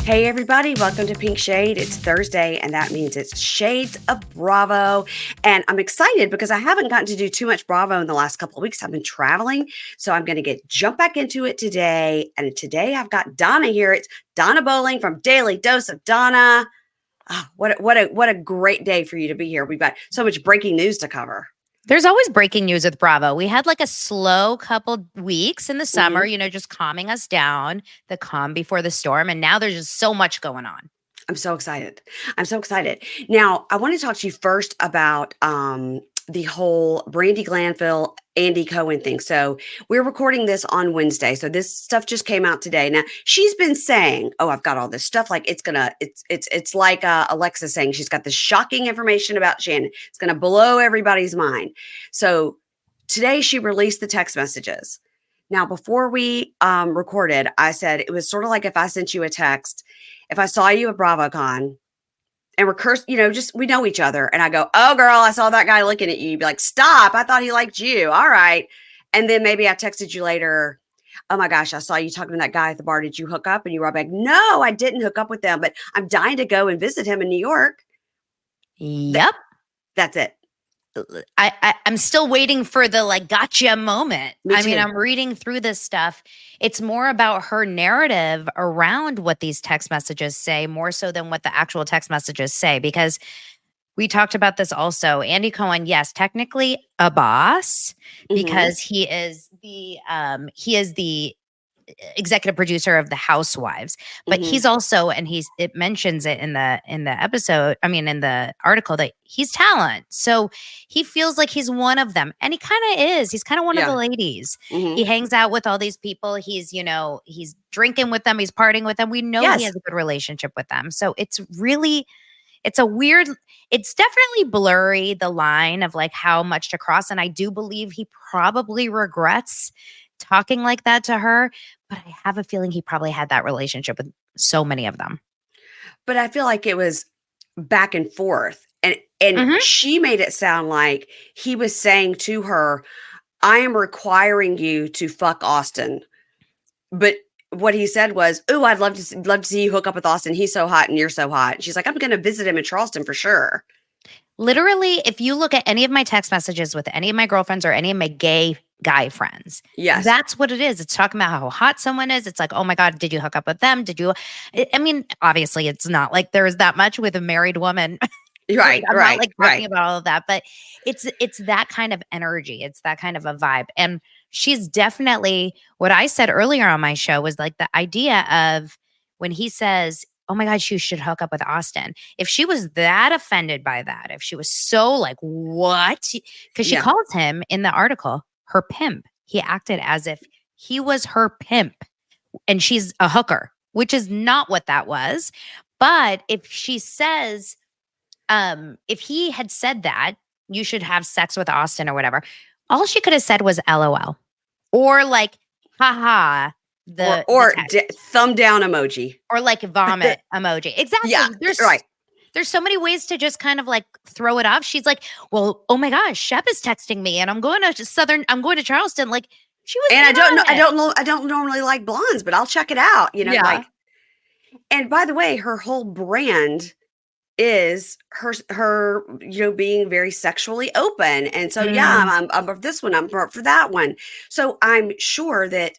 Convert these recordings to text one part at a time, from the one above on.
Hey everybody, welcome to Pink Shade. It's Thursday, and that means it's Shades of Bravo. And I'm excited because I haven't gotten to do too much Bravo in the last couple of weeks. I've been traveling, so I'm going to jump back into it today. And today I've got Donna here. It's Donna Bowling from Daily Dose of Donna. Oh, what a great day for you to be here. We've got so much breaking news to cover. There's always breaking news with Bravo. We had like a slow couple weeks in the summer, Mhm. just calming us down, the calm before the storm. And now there's just so much going on. I'm so excited. I'm so excited. Now, I want to talk to you first about the whole Brandy Glanville, Andy Cohen thing. So we're recording this on Wednesday. So this stuff just came out today. Now she's been saying, "Oh, I've got all this stuff. Like it's like Alexa saying she's got this shocking information about Shannon. It's gonna blow everybody's mind." So today she released the text messages. Now, before we recorded, I said it was sort of like if I sent you a text, if I saw you at BravoCon and we're cursed, just we know each other, and I go, "Oh, girl, I saw that guy looking at you." You'd be like, "Stop! I thought he liked you." All right, and then maybe I texted you later. "Oh my gosh, I saw you talking to that guy at the bar. Did you hook up?" And you were like, "No, I didn't hook up with them, but I'm dying to go and visit him in New York." Yep. That's it. I'm still waiting for the gotcha moment. Me I mean, too. I'm reading through this stuff. It's more about her narrative around what these text messages say, more so than what the actual text messages say, because we talked about this also. Andy Cohen, yes, technically a boss Hmm. because he is the executive producer of the Housewives, but Hmm. he's also, and it mentions it in the episode, I mean in the article, that he's talent. So he feels like he's one of them, and he kind of is. He's kind of one of the Yeah. ladies. Hmm. He hangs out with all these people. He's drinking with them, he's partying with them. We know he Yes. has a good relationship with them. So it's a weird, it's definitely blurry, the line of like how much to cross. And I do believe he probably regrets talking like that to her, but I have a feeling he probably had that relationship with so many of them. But I feel like it was back and forth. And Mhm. she made it sound like he was saying to her, "I am requiring you to fuck Austin." But what he said was, "Ooh, I'd love to see you hook up with Austin. He's so hot and you're so hot." She's like, "I'm going to visit him in Charleston for sure." Literally, if you look at any of my text messages with any of my girlfriends or any of my gay guy friends, Yes. that's what it is. It's talking about how hot someone is. It's like, oh my God, did you hook up with them? Did you? I mean, obviously, it's not like there's that much with a married woman. Like, Right, I'm not right, like talking right. about all of that, but it's that kind of energy. It's that kind of a vibe. And she's definitely, what I said earlier on my show was like the idea of when he says, "Oh my God, you should hook up with Austin." If she was that offended by that, if she was so like, "What?" Because she Yeah. calls him in the article her pimp. He acted as if he was her pimp and she's a hooker, which is not what that was. But if she says, if he had said that, "You should have sex with Austin," or whatever, all she could have said was LOL or like, haha, Or the or text, thumb down emoji. or like vomit emoji. Yeah, Exactly. right. There's so many ways to just kind of like throw it off. She's like, "Well, oh my gosh, Shep is texting me and I'm going to Charleston." Like, she was And in on it. I don't normally like blondes, but I'll check it out, Yeah. like. And by the way, her whole brand is her being very sexually open. And so yeah, Mm. I'm for this one, I'm for that one. So I'm sure that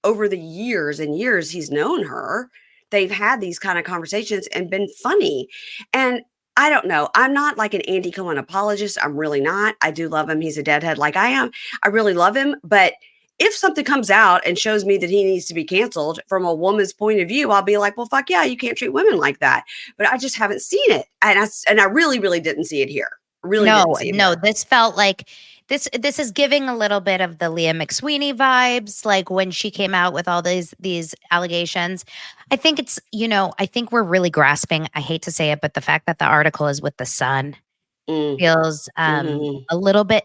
over the years and years he's known her, they've had these kind of conversations and been funny. And I don't know, I'm not like an Andy Cohen apologist. I'm really not. I do love him. He's a deadhead like I am. I really love him. But if something comes out and shows me that he needs to be canceled from a woman's point of view, I'll be like, "Well, fuck yeah, you can't treat women like that." But I just haven't seen it. And I really, really didn't see it here. Really didn't No, see it no, here. this felt like this is giving a little bit of the Leah McSweeney vibes, like when she came out with all these allegations. I think I think we're really grasping, I hate to say it, but the fact that the article is with the Sun Mm, feels mhm. a little bit,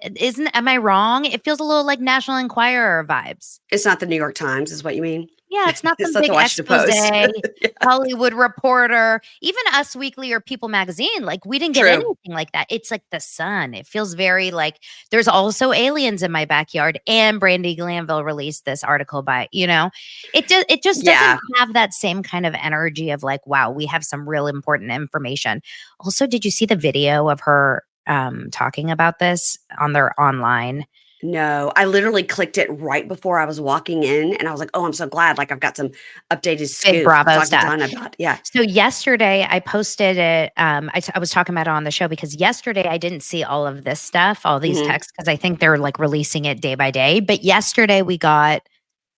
am I wrong? It feels a little like National Enquirer vibes. It's not the New York Times, is what you mean? Yeah, it's not some It's not big the Washington expose, Post. Yeah, Hollywood Reporter, even Us Weekly or People Magazine. Like, we didn't get true. anything like that. It's like the Sun. It feels very like there's also aliens in my backyard. And Brandy Glanville released this article by, it just doesn't Yeah. have that same kind of energy of like, wow, we have some real important information. Also, did you see the video of her talking about this on their online? No, I literally clicked it right before I was walking in, and I was like, "Oh, I'm so glad, like, I've got some updated Big scoop to Bravo talk to stuff. Don about." Yeah. So yesterday I posted it. I was talking about it on the show because yesterday I didn't see all of this stuff, all these Mhm. texts, because I think they're like releasing it day by day. But yesterday we got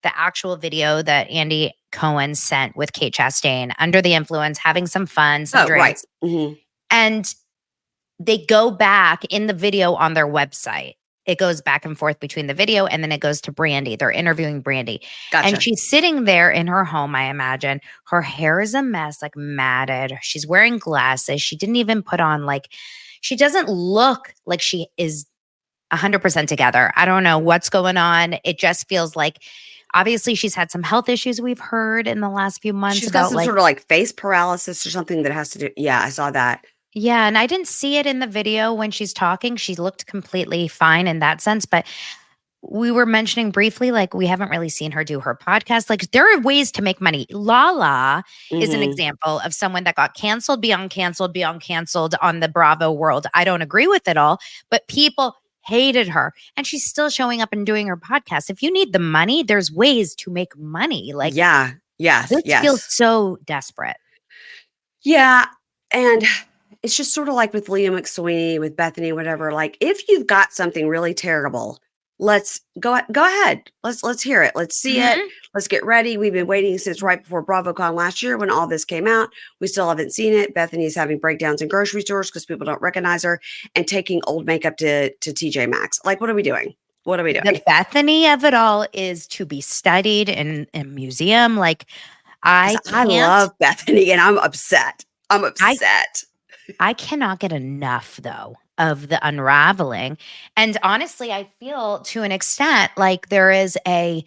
the actual video that Andy Cohen sent with Kate Chastain under the influence, having some fun, some Oh, right. drinks. Mhm. And they go back in the video on their website. It goes back and forth between the video and then it goes to Brandy. They're interviewing Brandy. And Gotcha. she's sitting there in her home, I imagine. Her hair is a mess, like matted. She's wearing glasses. She didn't even put on, like, she doesn't look like she is 100% together. I don't know what's going on. It just feels like obviously she's had some health issues we've heard in the last few months She's got about some like, sort of, like, face paralysis or something that has to do yeah, I saw that. yeah, and I didn't see it in the video when she's talking. She looked completely fine in that sense, but we were mentioning briefly, like, we haven't really seen her do her podcast. Like, there are ways to make money. Lala is an Mhm. example of someone that got canceled beyond canceled on the Bravo world. I don't agree with it all, but people hated her and she's still showing up and doing her podcast. If you need the money, there's ways to make money. Like, Yeah. Yes, this feels yes. so desperate. Yeah, and it's just sorta like with Leah McSweeney, with Bethany, whatever, like, if you've got something really terrible, let's go ahead. Let's hear it. Let's see it. Mhm. Let's get ready. We've been waiting since right before BravoCon last year when all this came out. We still haven't seen it. Bethany's having breakdowns in grocery stores because people don't recognize her and taking old makeup to TJ Maxx. Like, what are we doing? What are we The doing? Bethany of it all is to be studied in a museum. Like, 'Cause I I can't love Bethany and I'm upset. I'm I upset. I cannot get enough though of the unraveling. And honestly, I feel to an extent like there is a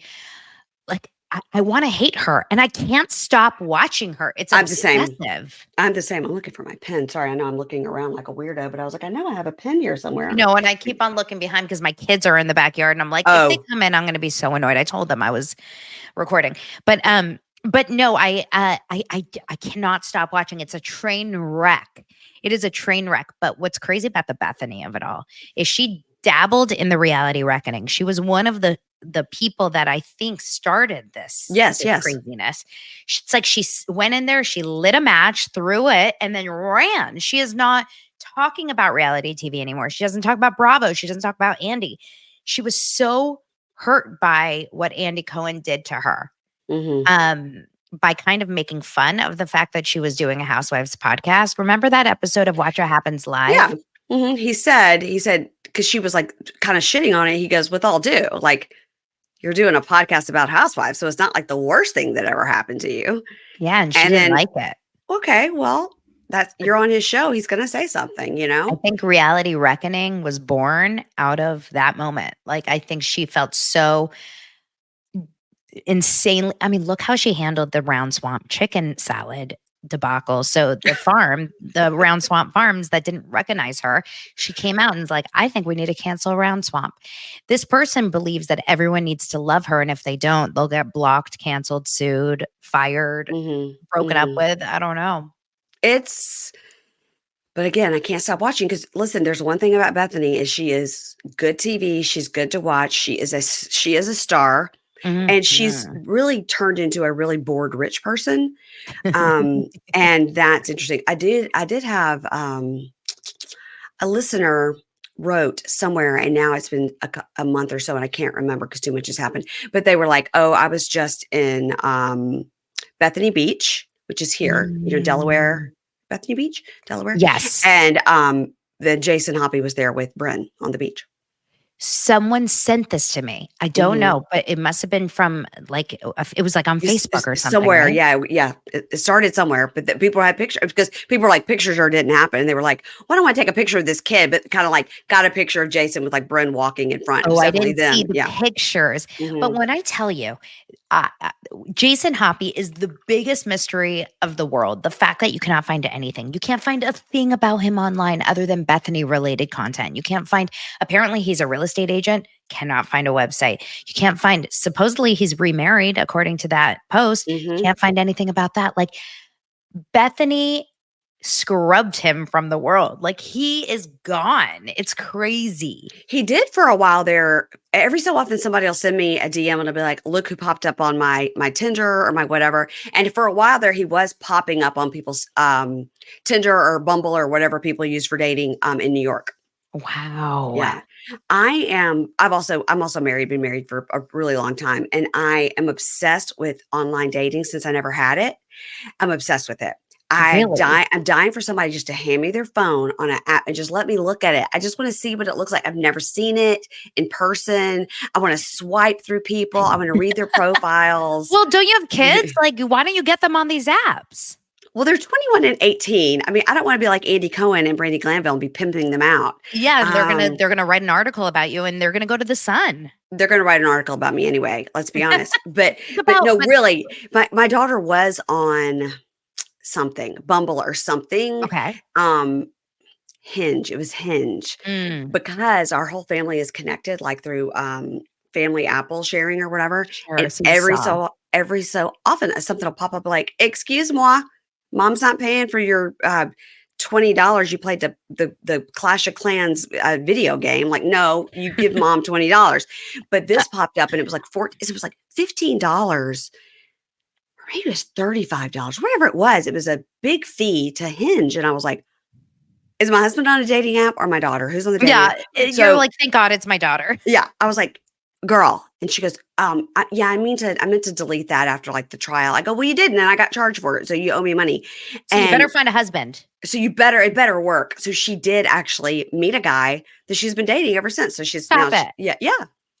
like I want to hate her and I can't stop watching her. It's I'm the same. obsessive. I'm the same. I'm looking for my pen. Sorry, I know I'm looking around like a weirdo, but I was like, I know I have a pen here somewhere. And I keep on looking behind because my kids are in the backyard and I'm like, if they Oh, come in, I'm gonna be so annoyed. I told them I was recording. But no, I cannot stop watching. It's a train wreck. It is a train wreck. But what's crazy about the Bethany of it all is she dabbled in the reality reckoning. She was one of the people that I think started yes, this yes. craziness. It's like went in there, she lit a match, threw it, and then ran. She is not talking about reality TV anymore. She doesn't talk about Bravo. She doesn't talk about Andy. She was so hurt by what Andy Cohen did to her, Mhm. by kind of making fun of the fact that she was doing a Housewives podcast. Remember that episode of Watch What Happens Yeah. Live? Mhm. He said, because she was like kind of shitting on it. He goes, with all due, like, you're doing a podcast about housewives. So it's not like the worst thing that ever happened to you. Yeah, and she And didn't then, like it. okay, well, that's But you're on his show. He's going to say something, you I know? think reality reckoning was born out of that moment. Like, I think she felt so insanely. I mean, look how she handled the Round Swamp chicken salad debacle. So the Round Swamp Farms that didn't recognize her, she came out and was like, I think we need to cancel Round Swamp. This person believes that everyone needs to love her. And if they don't, they'll get blocked, canceled, sued, fired, Mhm. broken up Mhm. with. I don't know. It's But again, I can't stop watching because listen, there's one thing about Bethany is she is good TV. She's good to watch. She is a star, and she's Mhm. really turned into a really bored rich person. And that's interesting. I did have a listener wrote somewhere, and now it's been a month or so, and I can't remember because too much has happened. But they were like, "Oh, I was just in Bethany Beach, which is here, Delaware, Mm. Bethany Beach, Delaware, Yes. and then Jason Hoppy was there with Bren on the beach." Someone sent this to me. I don't Mhm. know, but it must have been from like it was like on Facebook or something, Somewhere, right? yeah, yeah. It started somewhere, but the people had pictures because people were like, "Pictures or didn't happen." And they were like, "Why don't I take a picture of this kid?" But kinda like got a picture of Jason with like Bryn walking in front. It Oh, was I definitely didn't see them. the Yeah. pictures. But Mhm. when I tell you, uh, uh, Jason Hoppy is the biggest mystery of the world. The fact that you cannot find anything. You can't find a thing about him online other than Bethany related content. You can't find, apparently, he's a real estate agent, cannot find a website. You can't find, supposedly, he's remarried, according to that post. Mhm. Can't find anything about that. Like, Bethany scrubbed him from the world. Like, he is gone. It's crazy. He did for a while there. Every so often, somebody will send me a DM and it'll be like, "Look who popped up on my Tinder or my whatever." And for a while there, he was popping up on people's Tinder or Bumble or whatever people use for dating in New York. Wow. Yeah. I'm also married, been married for a really long time, and I am obsessed with online dating since I never had it. I'm obsessed with it. Really? I'm dying for somebody just to hand me their phone on an app and just let me look at it. I just want to see what it looks like. I've never seen it in person. I want to swipe through people. I want to read their profiles. Well, don't you have kids? Like, why don't you get them on these apps? Well, they're 21 and 18. I mean, I don't want to be like Andy Cohen and Brandy Glanville and be pimping them out. Yeah, and Um, they're gonna write an article about you, and they're gonna go to the Sun. They're gonna write an article about me anyway, let's be honest. But About no, but really, my daughter was on something, Bumble or something, okay. um, Hinge, it was Hinge, Mm, because our whole family is connected, like, through, family Apple sharing or whatever, sure. and So you saw. every so often, something will pop up like, "Excuse moi, mom's not paying for your, $20 you played the Clash of Clans, video game." Like, "No, you give mom $20." But this popped up and it was like $15 or maybe it was $35, whatever it was. It was a big fee to Hinge, and I was like, "Is my husband on a dating app or my daughter? Who's on the dating Yeah, app?" you're So like, "Thank God it's my daughter." yeah, I was like, "Girl," and she goes, yeah, I meant to delete that after like the trial." I go, "Well, you didn't, and I got charged for it, so you owe me money." So you And better find a husband. so it better work. So she did actually meet a guy that she's been dating ever since. So Stop it. yeah, yeah,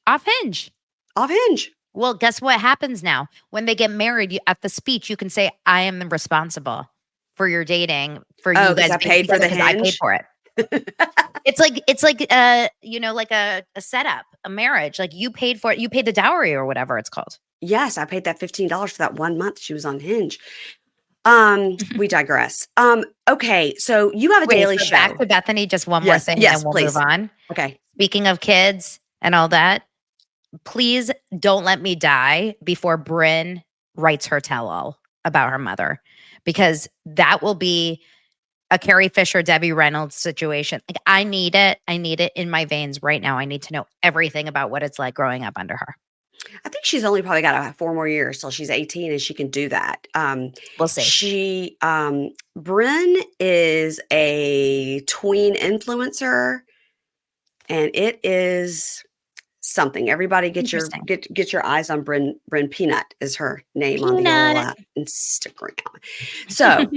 Off Hinge. off Hinge. Well, guess what happens now? When they get married, at the speech, you can say, "I am responsible for your dating, for Oh, you because guys I being paid for together the because I paid Hinge. for it." It's like, like a setup, a marriage. Like, you paid for it. You paid the dowry or whatever it's called. Yes, I paid that $15 for that 1 month she was on Hinge. We digress. Okay, so you have a Wait, daily so back show. to Bethany, just one more Yes, thing, and then yes, we'll move please. on. Okay. Speaking of kids and all that, please don't let me die before Bryn writes her tell-all about her mother, because that will be a Carrie Fisher, Debbie Reynolds situation. Like, I need it. I need it in my veins right now. I need to know everything about what it's like growing up under her. I think she's only probably got 4 more years till she's 18 and she can do that. We'll see. Bryn is a tween influencer, and it is something. Everybody Interesting. get your eyes on Bryn Peanut is her name on the old, Peanut. Instagram. So,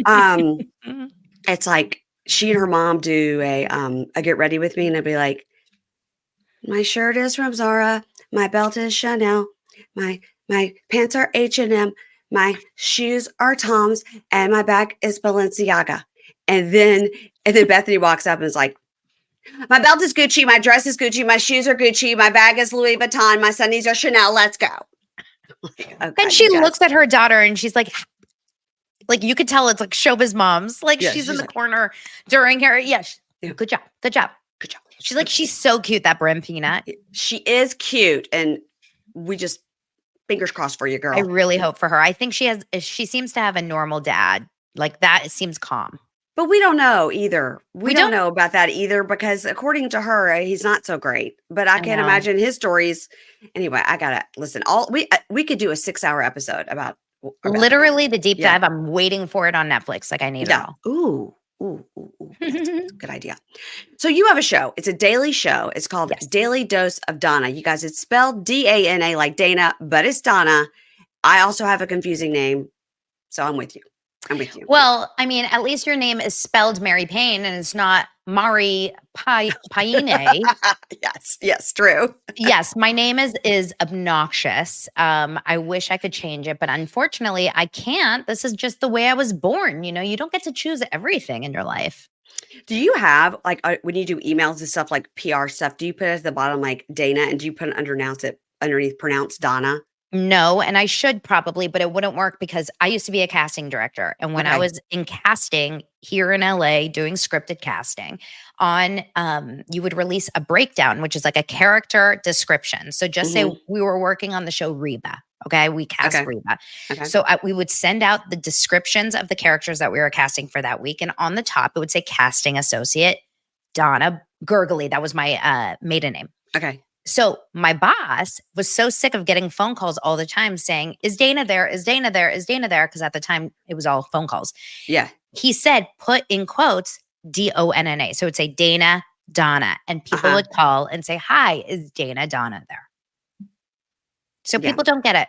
it's like she and her mom do a get ready with me, and I'd be like, "My shirt is from Zara, my belt is Chanel, my pants are H&M, my shoes are Tom's, and my bag is Balenciaga." And then Bethany walks up and is like, "My belt is Gucci, my dress is Gucci, my shoes are Gucci, my bag is Louis Vuitton, my sunnies are Chanel. Let's go." Like, oh And God, you she guys. looks at her daughter and she's like you could tell it's like showbiz moms. Like, Yeah, she's in she's the like, corner during her. Yes. yeah, Good job. Good job. good job. She's so cute, that Brim Peanut. She is cute, and we just fingers crossed for you, I girl. really hope for her. I think she seems to have a normal dad. Like, that seems calm. But we don't know either. We We don't don't know about that either because according to her, he's not so great. But I I can't know. imagine his stories. Anyway, I gotta listen. All we could do a 6 hour episode about our Bethany. Literally the deep Yeah, dive. I'm waiting for it on Netflix. Like, I need it yeah. all. Ooh. That's a good idea. So you have a show. It's a daily show. It's called Yes. Daily Dose of Donna. You guys, it's spelled Dana like Dana, but it's Donna. I also have a confusing name, so I'm with you. I'm with you. Well, I mean, at least your name is spelled Mary Payne and it's not Mari Paine. Yes, true. Yes, my name is obnoxious. I wish I could change it, but unfortunately, I can't. This is just the way I was born. You don't get to choose everything in your life. Do you have like when you do emails and stuff like PR stuff? Do you put at the bottom like Dana, and do you put underneath pronounce Donna? No, and I should probably, but it wouldn't work because I used to be a casting director. And when I Okay. was in casting here in LA doing scripted casting, you would release a breakdown, which is like a character description. So just say Hmm. we were working on the show Reba. Okay, we cast Okay. Reba. Okay. So we would send out the descriptions of the characters that we were casting for that week. And on the top, it would say casting associate Donna Gurgley. That was my maiden name. Okay. So my boss was so sick of getting phone calls all the time saying, is Dana there? Is Dana there? Is Dana there? Because at the time it was all phone calls. Yeah. He said, put in quotes, Donna. So it would say Dana, Donna. And people would call and say, hi, is Dana, Donna there? So people don't get it.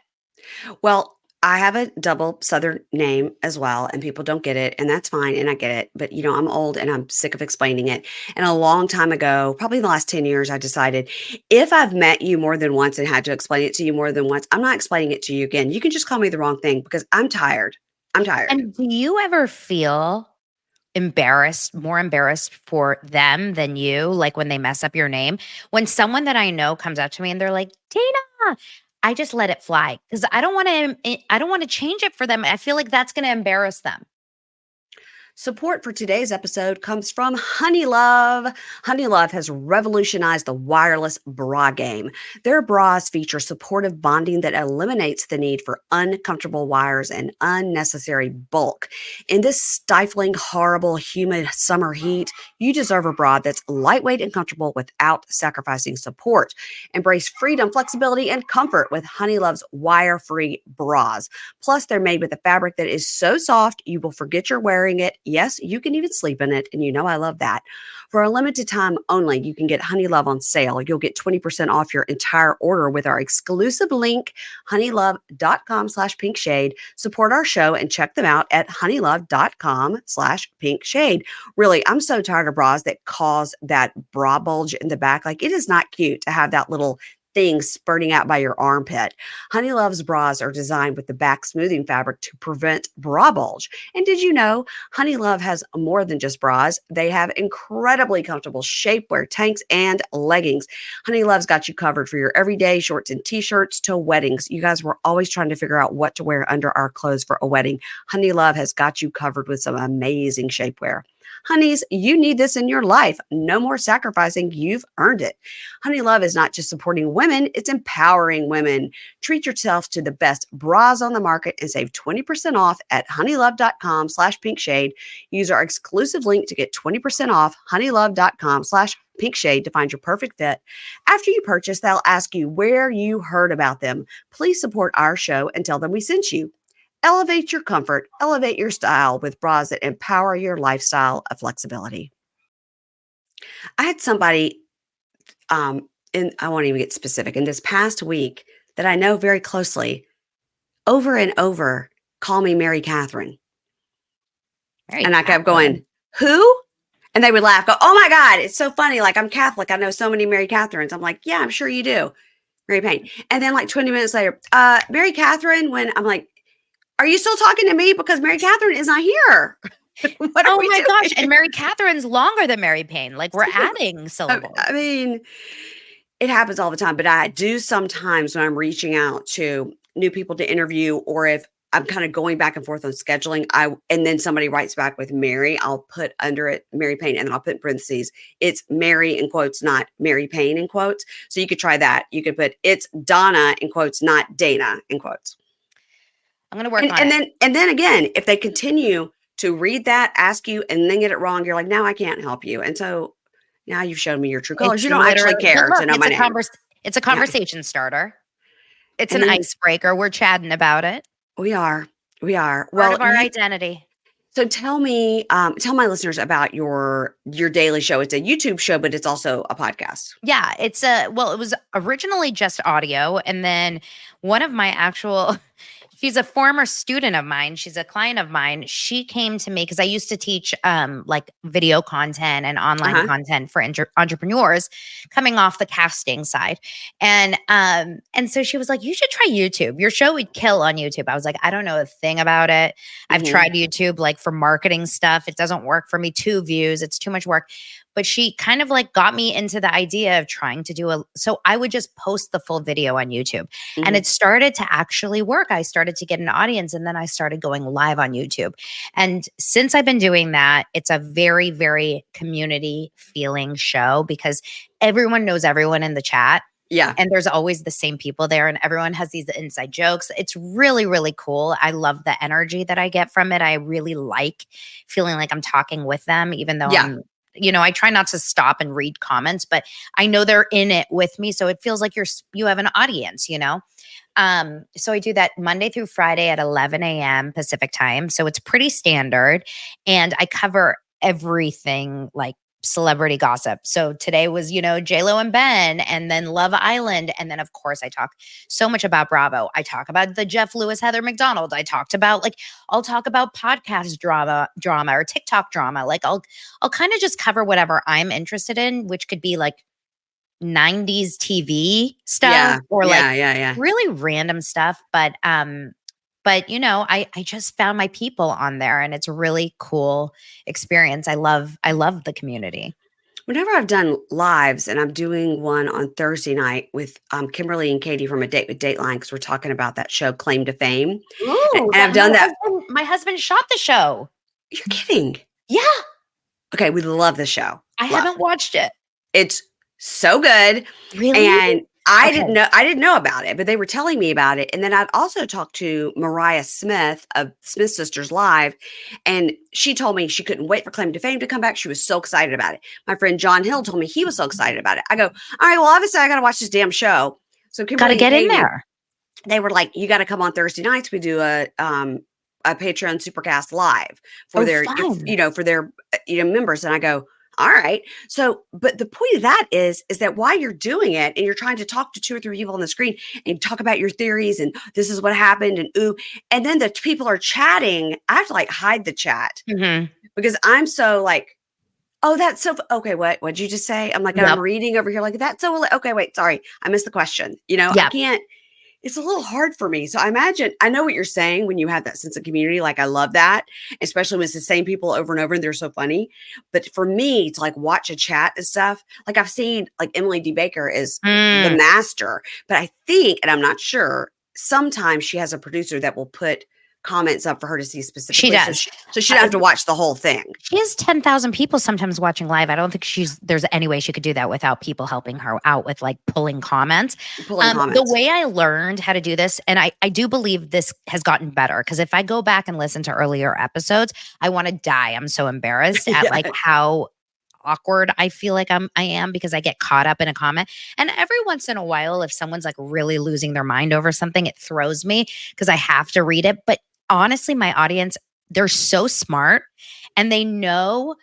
Well, I have a double Southern name as well, and people don't get it, and that's fine, and I get it. But I'm old and I'm sick of explaining it. And a long time ago, probably in the last 10 years, I decided if I've met you more than once and had to explain it to you more than once, I'm not explaining it to you again. You can just call me the wrong thing because I'm tired. I'm tired. And do you ever feel more embarrassed for them than you, like when they mess up your name? When someone that I know comes up to me and they're like, Dana, I just let it fly because I don't want to change it for them. I feel like that's going to embarrass them. Support for today's episode comes from Honeylove. Honeylove has revolutionized the wireless bra game. Their bras feature supportive bonding that eliminates the need for uncomfortable wires and unnecessary bulk. In this stifling, horrible, humid summer heat, you deserve a bra that's lightweight and comfortable without sacrificing support. Embrace freedom, flexibility, and comfort with Honeylove's wire-free bras. Plus, they're made with a fabric that is so soft you will forget you're wearing it. Yes, you can even sleep in it, and I love that. For a limited time only, you can get Honeylove on sale. You'll get 20% off your entire order with our exclusive link, honeylove.com/pinkshade. Support our show and check them out at honeylove.com/pinkshade. Really, I'm so tired of bras that cause that bra bulge in the back. Like, it is not cute to have that little thing spurting out by your armpit. Honeylove's bras are designed with the back smoothing fabric to prevent bra bulge. And did you know Honeylove has more than just bras? They have incredibly comfortable shapewear, tanks, and leggings. Honeylove's got you covered for your everyday shorts and t-shirts to weddings. You guys were always trying to figure out what to wear under our clothes for a wedding. Honeylove has got you covered with some amazing shapewear. Honeys, you need this in your life. No more sacrificing. You've earned it. Honeylove is not just supporting women, it's empowering women. Treat yourself to the best bras on the market and save 20% off at honeylove.com/pinkshade. Use our exclusive link to get 20% off honeylove.com/pinkshade to find your perfect fit. After you purchase, they'll ask you where you heard about them. Please support our show and tell them we sent you. Elevate your comfort, elevate your style with bras that empower your lifestyle of flexibility. I had somebody, and I won't even get specific, in this past week that I know very closely, over and over, call me Mary Catherine. And I kept going, who? And they would laugh, go, oh my God, it's so funny. Like, I'm Catholic. I know so many Mary Catherines. I'm like, yeah, I'm sure you do. Mary Payne. And then like 20 minutes later, Mary Catherine, when I'm like, are you still talking to me? Because Mary Catherine is not here. What are we doing? Gosh. And Mary Catherine's longer than Mary Payne. Like, we're adding syllables. I mean, it happens all the time, but I do sometimes when I'm reaching out to new people to interview, or if I'm kind of going back and forth on scheduling, and then somebody writes back with Mary, I'll put under it Mary Payne, and then I'll put in parentheses, it's Mary in quotes, not Mary Payne in quotes. So you could try that. You could put it's Donna in quotes, not Dana in quotes. I'm going to work on it. And then again, if they continue to read that, ask you, and then get it wrong, you're like, now I can't help you. And so now you've shown me your true colors. You don't actually care to know my name. It's a conversation starter. It's an icebreaker. We're chatting about it. We are. Well, part of our identity. So tell me, tell my listeners about your daily show. It's a YouTube show, but it's also a podcast. Yeah, it was originally just audio, and then one of my actual She's a former student of mine. She's a client of mine. She came to me because I used to teach like video content and online Uh-huh. content for entrepreneurs coming off the casting side. And so she was like, you should try YouTube. Your show would kill on YouTube. I was like, I don't know a thing about it. I've Mhm. tried YouTube like for marketing stuff. It doesn't work for me. 2 views. It's too much work. But she kind of like got me into the idea of trying to so I would just post the full video on YouTube. And Mhm. it started to actually work. I started to get an audience and then I started going live on YouTube. And since I've been doing that, it's a very, very community feeling show because everyone knows everyone in the chat. Yeah. And there's always the same people there and everyone has these inside jokes. It's really, really cool. I love the energy that I get from it. I really like feeling like I'm talking with them, even though Yeah. I try not to stop and read comments, but I know they're in it with me. So it feels like you have an audience, So I do that Monday through Friday at 11 a.m. Pacific time. So it's pretty standard. And I cover everything like celebrity gossip. So today was, J-Lo and Ben and then Love Island. And then of course I talk so much about Bravo. I talk about the Jeff Lewis, Heather McDonald. I'll talk about podcast drama or TikTok drama. Like I'll kind of just cover whatever I'm interested in, which could be like 90s TV stuff Yeah. or like Yeah. Yeah. Yeah. really random stuff. But I just found my people on there and it's a really cool experience. I love the community. Whenever I've done lives, and I'm doing one on Thursday night with Kimberly and Katie from A Date with Dateline, because we're talking about that show Claim to Fame. Ooh, And I've done that. my husband shot the show. You're kidding. Yeah, Okay, we love the show. I Love. haven't watched it. It's so good. Really? And I Okay. didn't know about it, but they were telling me about it. And then I've also talked to Mariah Smith of Smith Sisters Live, and she told me she couldn't wait for Claim to Fame to come back. She was so excited about it. My friend John Hill told me he was so excited about it. I go, all right, well, obviously I got to watch this damn show. So Got Kimberly to get and in Katie, there. they were like, you got to come on Thursday nights. We do a Patreon Supercast live for Oh, their, fun. for their, members. And I go, all right. So, but the point of that is that while you're doing it and you're trying to talk to 2 or 3 people on the screen and talk about your theories and this is what happened and ooh, and then the people are chatting, I have to like hide the chat Mhm. because I'm so like, oh, that's so, okay. What'd you just say? I'm like, Yep. I'm reading over here. Like that's so, okay, wait, sorry. I missed the question. I Yep. can't, it's a little hard for me. So I know what you're saying when you have that sense of community. Like I love that, especially when it's the same people over and over and they're so funny. But for me to like watch a chat and stuff, like I've seen like Emily D. Baker is the master, but I think, and I'm not sure, sometimes she has a producer that will put comments up for her to see specifically. She does. So she don't have to watch the whole thing. She has 10,000 people sometimes watching live. I don't think there's any way she could do that without people helping her out with like pulling comments. The way I learned how to do this, and I do believe this has gotten better because if I go back and listen to earlier episodes, I want to die. I'm so embarrassed at like how awkward I feel like I am because I get caught up in a comment. And every once in a while, if someone's like really losing their mind over something, it throws me because I have to read it. But honestly, my audience, they're so smart and they know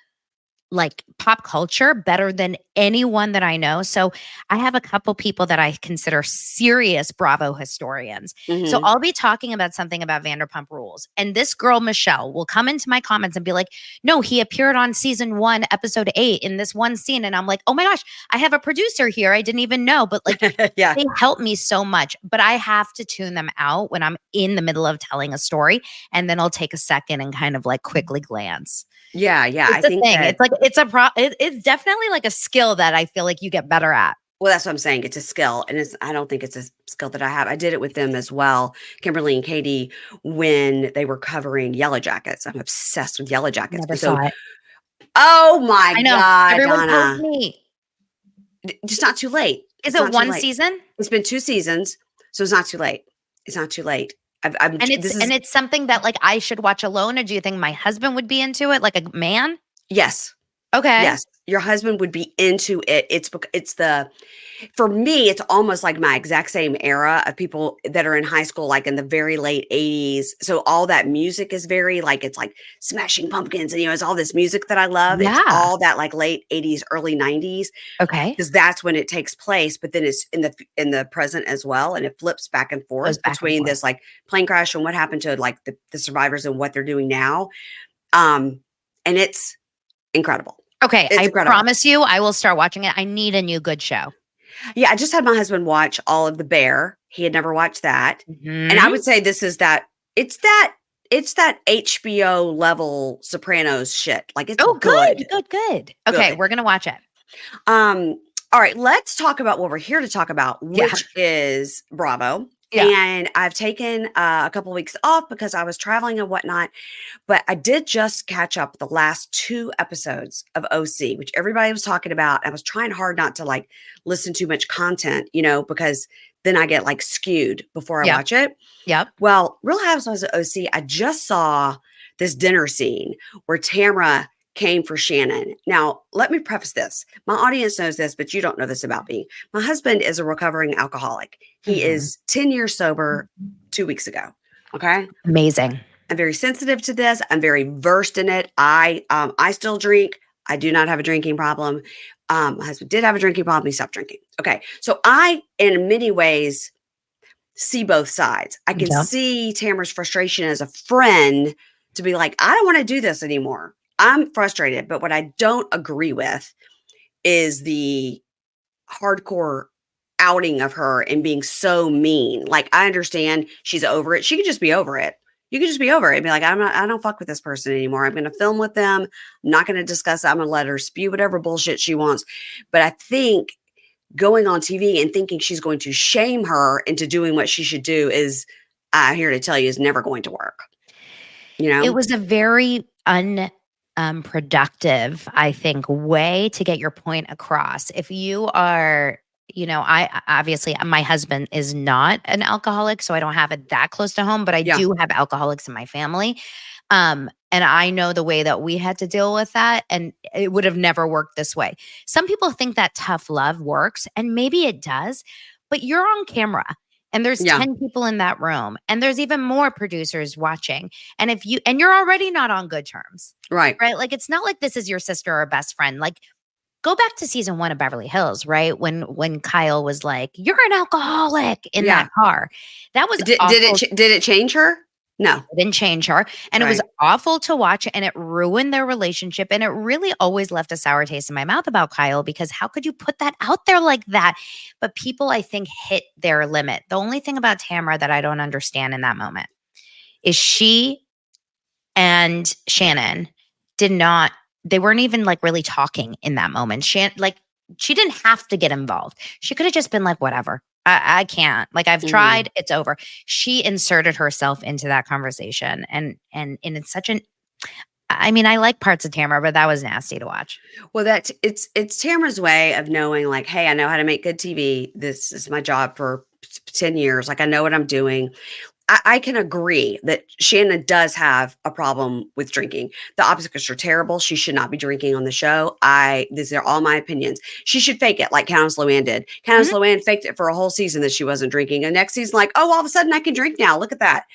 like pop culture better than anyone that I know. So I have a couple people that I consider serious Bravo historians. So I'll be talking about something about Vanderpump Rules. And this girl, Michelle, will come into my comments and be like, no, he appeared on season 1, episode 8 in this one scene. And I'm like, oh my gosh, I have a producer here. I didn't even know. But like, yeah, they help me so much. But I have to tune them out when I'm in the middle of telling a story. And then I'll take a second and kind of like quickly glance. Yeah. It's a thing. It's like it's definitely like a skill that I feel like you get better at. Well, that's what I'm saying. It's a skill, and I don't think it's a skill that I have. I did it with them as well, Kimberly and Katie, when they were covering Yellow Jackets. I'm obsessed with Yellow Jackets. Never saw it. Oh my I know. God, Everyone Donna! told me. Just not too late. Is it one season? It's been 2 seasons, so it's not too late. It's not too late. It's something that like I should watch alone, or do you think my husband would be into it, like a man? Yes. Okay. Yes, your husband would be into it. It's the for me, it's almost like my exact same era of people that are in high school, like in the very late 80s. So all that music is very like it's like Smashing Pumpkins and it's all this music that I love. It's Yeah. all that like late 80s, early 90s Okay. because that's when it takes place, but then it's in the present as well and it flips back and Goes forth back and between forth. this like plane crash and what happened to like the survivors and what they're doing now. Um and it's incredible. Okay, It's I incredible. promise you I will start watching it. I need a new good show. Yeah, I just had my husband watch all of The Bear. He had never watched that. And I Mhm. would say this is that it's that it's that HBO level Sopranos shit. Like it's Oh, good. good, good, good. Okay, Good. we're gonna watch it. Um, all right, let's talk about what we're here to talk about, Yeah, which is Bravo. yeah. And I've taken a couple weeks off because I was traveling and whatnot. But I did just catch up the last 2 episodes of OC, which everybody was talking about. I was trying hard not to, like, listen to much content, because then I get, like, skewed before I Yep, watch it. yep. Well, Real Housewives of OC, I just saw this dinner scene where Tamra came for Shannon. Now, let me preface this. My audience knows this, but you don't know this about me. My husband is a recovering alcoholic. He Mhm. is 10 years sober 2 weeks ago, okay? Amazing. I'm very sensitive to this. I'm very versed in it. I still drink. I do not have a drinking problem. My husband did have a drinking problem. He stopped drinking. Okay. So I, in many ways, see both sides. I can Yep. see Tamara's frustration as a friend to be like, I don't want to do this anymore. I'm frustrated. But what I don't agree with is the hardcore outing of her and being so mean. Like, I understand she's over it. She could just be over it. You could just be over it and be like, I don't fuck with this person anymore. I'm going to film with them. I'm not going to discuss it. I'm going to let her spew whatever bullshit she wants. But I think going on TV and thinking she's going to shame her into doing what she should do is, here to tell you, is never going to work. You It know? was a very productive, I think, way to get your point across. If you are, obviously my husband is not an alcoholic, so I don't have it that close to home, but I Yeah. do have alcoholics in my family. And I know the way that we had to deal with that, and it would have never worked this way. Some people think that tough love works, and maybe it does, but you're on camera and there's Yeah. 10 people in that room, and there's even more producers watching. And you're already not on good terms, Right. right? Like, it's not like this is your sister or best friend. Like, go back to season 1 of Beverly Hills, right? When Kyle was like, "You're an alcoholic," in Yeah. that car. That was Did awful. did it change her? No. It didn't change her, and it was Right. awful to watch, and it ruined their relationship, and it really always left a sour taste in my mouth about Kyle, because how could you put that out there like that? But people, I think, hit their limit. The only thing about Tamara that I don't understand in that moment is she and Shannon did not they weren't even, like, really talking in that moment. She didn't have to get involved. She could have just been like, "Whatever. I can't. Like, I've Mhm. tried. It's over." She inserted herself into that conversation, and it's such an I mean, I like parts of Tamara, but that was nasty to watch. Well, it's Tamara's way of knowing, like, hey, I know how to make good TV. This is my job for 10 years. Like, I know what I'm doing. I can agree that Shannon does have a problem with drinking. The opposites are terrible. She should not be drinking on the show. These are all my opinions. She should fake it like Countess Luann did. Countess Mhm. Luann faked it for a whole season that she wasn't drinking. And next season, like, oh, all of a sudden I can drink now. Look at that.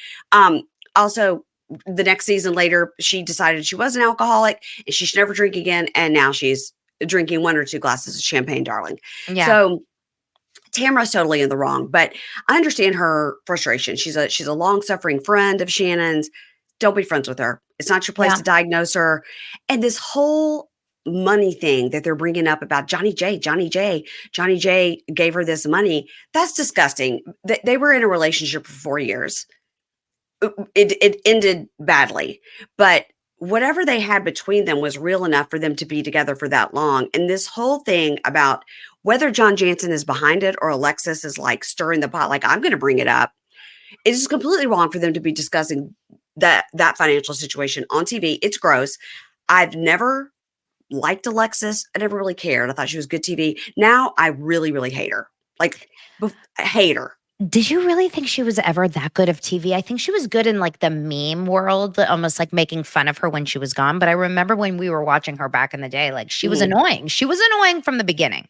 Also, the next season later, she decided she was an alcoholic and she should never drink again. And now she's drinking 1 or 2 glasses of champagne, darling. Yeah. So Tamara's totally in the wrong, but I understand her frustration. She's a long-suffering friend of Shannon's. Don't be friends with her. It's not your place Yeah. to diagnose her. And this whole money thing that they're bringing up about Johnny J gave her this money. That's disgusting. They were in a relationship for 4 years. It ended badly, but whatever they had between them was real enough for them to be together for that long. And this whole thing about whether John Jansen is behind it or Alexis is like stirring the pot, like I'm going to bring it up, it is completely wrong for them to be discussing that financial situation on TV. It's gross. I've never liked Alexis. I never really cared. I thought she was good TV. Now I really, really hate her. Like, I hate her. Did you really think she was ever that good of TV? I think she was good in like the meme world, almost like making fun of her when she was gone. But I remember when we were watching her back in the day, like she was Mhm. annoying. She was annoying from the beginning.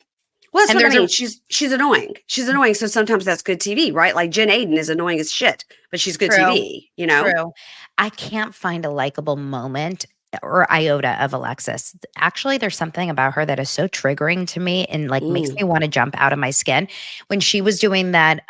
Well, that's And what I there's a mean. She's annoying. She's annoying, so sometimes that's good TV, right? Like Jen Aiden is annoying as shit, but she's good true, TV, you know? true. I can't find a likable moment or iota of Alexis. Actually, there's something about her that is so triggering to me and like makes Mm. me want to jump out of my skin. When she was doing that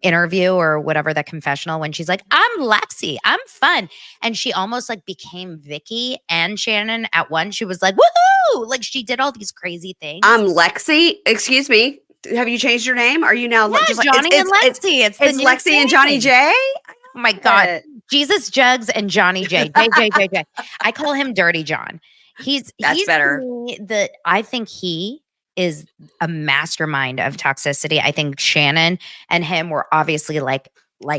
interview or whatever, that confessional, when she's like, I'm Lexi, I'm fun. And she almost like became Vicky and Shannon at once. She was like, woohoo! Like she did all these crazy things. I'm Lexi. Excuse me. Have you changed your name? Are you now just Yeah, like Johnny and Lexi. It's the it's new Lexi and Johnny thing. J? I Oh my love God. it. Jesus Jugs and Johnny J. J, J, J, J. I call him Dirty John. That's He's to better. me I think he is a mastermind of toxicity. I think Shannon and him were obviously like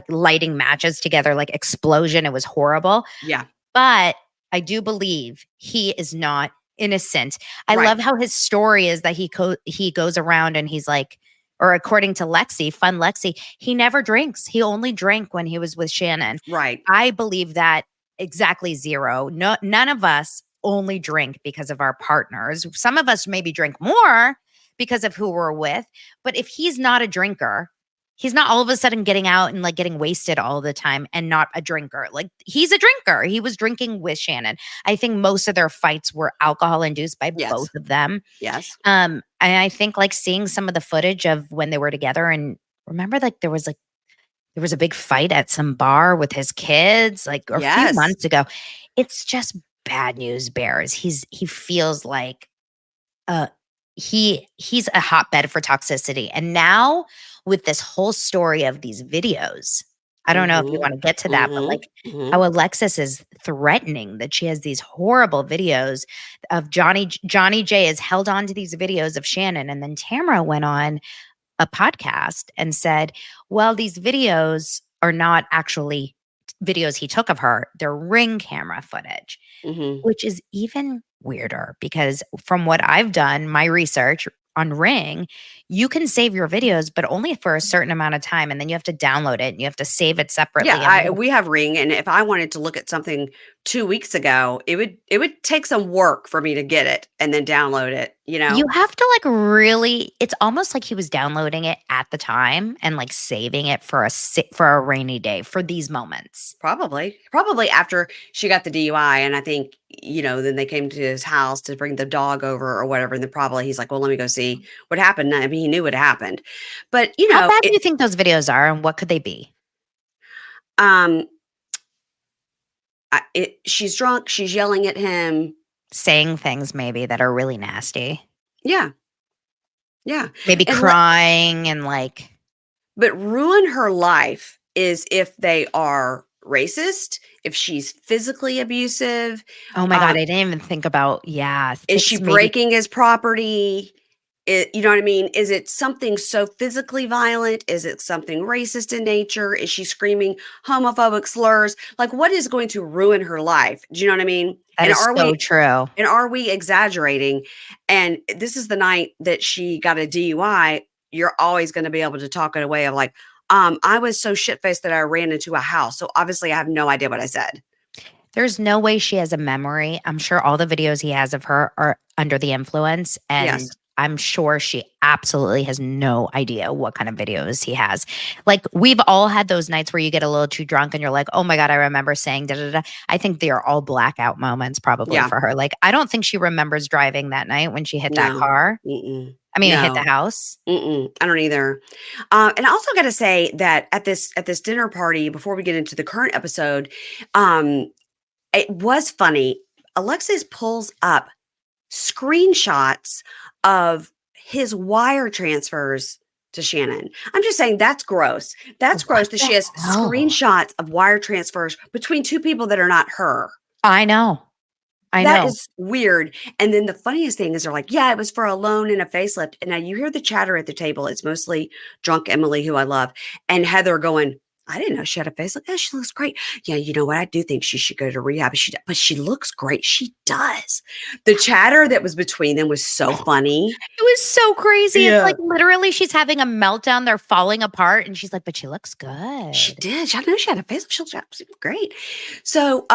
lighting matches together, like explosion. It was horrible. Yeah. But I do believe he is not innocent. I Right. love how his story is that he goes around and he's like, or according to Lexi, fun Lexi, he never drinks. He only drank when he was with Shannon. Right. I believe that exactly zero. No, none of us only drink because of our partners. Some of us maybe drink more because of who we're with. But if he's not a drinker, he's not all of a sudden getting out and like getting wasted all the time and not a drinker. Like he's a drinker. He was drinking with Shannon. I think most of their fights were alcohol induced by both Yes. of them. Yes. And I think like seeing some of the footage of when they were together and remember there was a big fight at some bar with his kids like a few Yes. months ago. It's just bad news bears. He feels like uh he's a hotbed for toxicity. And now with this whole story of these videos, I don't know if you Mhm. want to get to that, but Mhm. like Mhm. how Alexis is threatening that she has these horrible videos of Johnny J is held on to these videos of Shannon. And then Tamara went on a podcast and said, well, these videos are not actually videos he took of her, they're ring camera footage, Mhm. which is even weirder because from what I've done, my research on Ring, you can save your videos, but only for a certain amount of time. And then you have to download it and you have to save it Yeah, separately. And then we have Ring, and if I wanted to look at something 2 weeks ago, it would take some work for me to get it and then download it, you you know? have to like really, it's almost like he was downloading it at the time and like saving it for for a rainy day for these moments. Probably. Probably after she got the DUI, and I think, then they came to his house to bring the dog over or whatever, and then probably he's like, "Well, let me go see what happened." I mean, he knew what happened. But, How bad do you think those videos are and what could they be? um, she's drunk, she's yelling at him. Saying things maybe that are really nasty. Yeah, yeah, Maybe and let crying and like, but ruin her life is if they are racist, if she's physically abusive, oh my God, um, I didn't even think about, yeah, is she things maybe breaking his property? You know what I mean? Is it something so physically violent? Is it something racist in nature? Is she screaming homophobic slurs? Like, what is going to ruin her life? Do you know what I mean? that And is are so we true. and are we exaggerating? And this is the night that she got a DUI. You're always going to be able to talk it away of like, I was so shit faced that I ran into a house. So obviously I have no idea what I said. There's no way she has a memory. I'm sure all the videos he has of her are under the influence, Yes. and I'm sure she absolutely has no idea what kind of videos he has. Like, we've all had those nights where you get a little too drunk and you're like, oh my God, I remember saying da da da. I think they are all blackout moments probably Yeah. for her. Like, I don't think she remembers driving that night when she hit that No. car. Mm-mm. I mean, it hit the No. house. Mm-mm, I don't either. And I also got to say that at this dinner party, before we get into the current episode, um, it was funny. Alexis pulls up screenshots of his wire transfers to Shannon. I'm just saying that's gross. That's What gross that the she has hell? screenshots of wire transfers between two people that are not her. I know. I That know. is weird. And then the funniest thing is they're like, yeah, it was for a loan and a facelift. And now you hear the chatter at the table. It's mostly drunk Emily, who I love, and Heather going, I didn't know she had a face like that. She looks great. Yeah, you know what? I do think she should go to rehab. But she looks great. She does. The chatter that was between them was so funny. It was so crazy. It's Yeah. like literally she's having a meltdown. They're falling apart. And she's like, but she looks She good. did. I know she had a face. She looked great. So,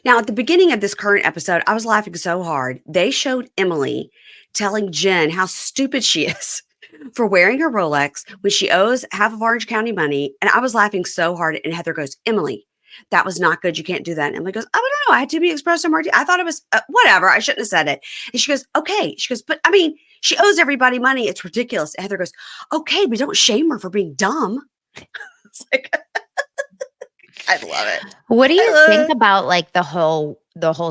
now at the beginning of this current episode, I was laughing so hard. They showed Emily telling Jen how stupid she is for wearing her Rolex when she owes half of Orange County money. And I was laughing so hard. And Heather goes, Emily, that was not good. You can't do that. And Emily goes, I don't know. I had to be expressed more. I thought it was whatever. I shouldn't have said it. And she goes, okay. She goes, but I mean, she owes everybody money. It's ridiculous. And Heather goes, okay, but don't shame her for being dumb. It's like, I love it. What do you think about like the whole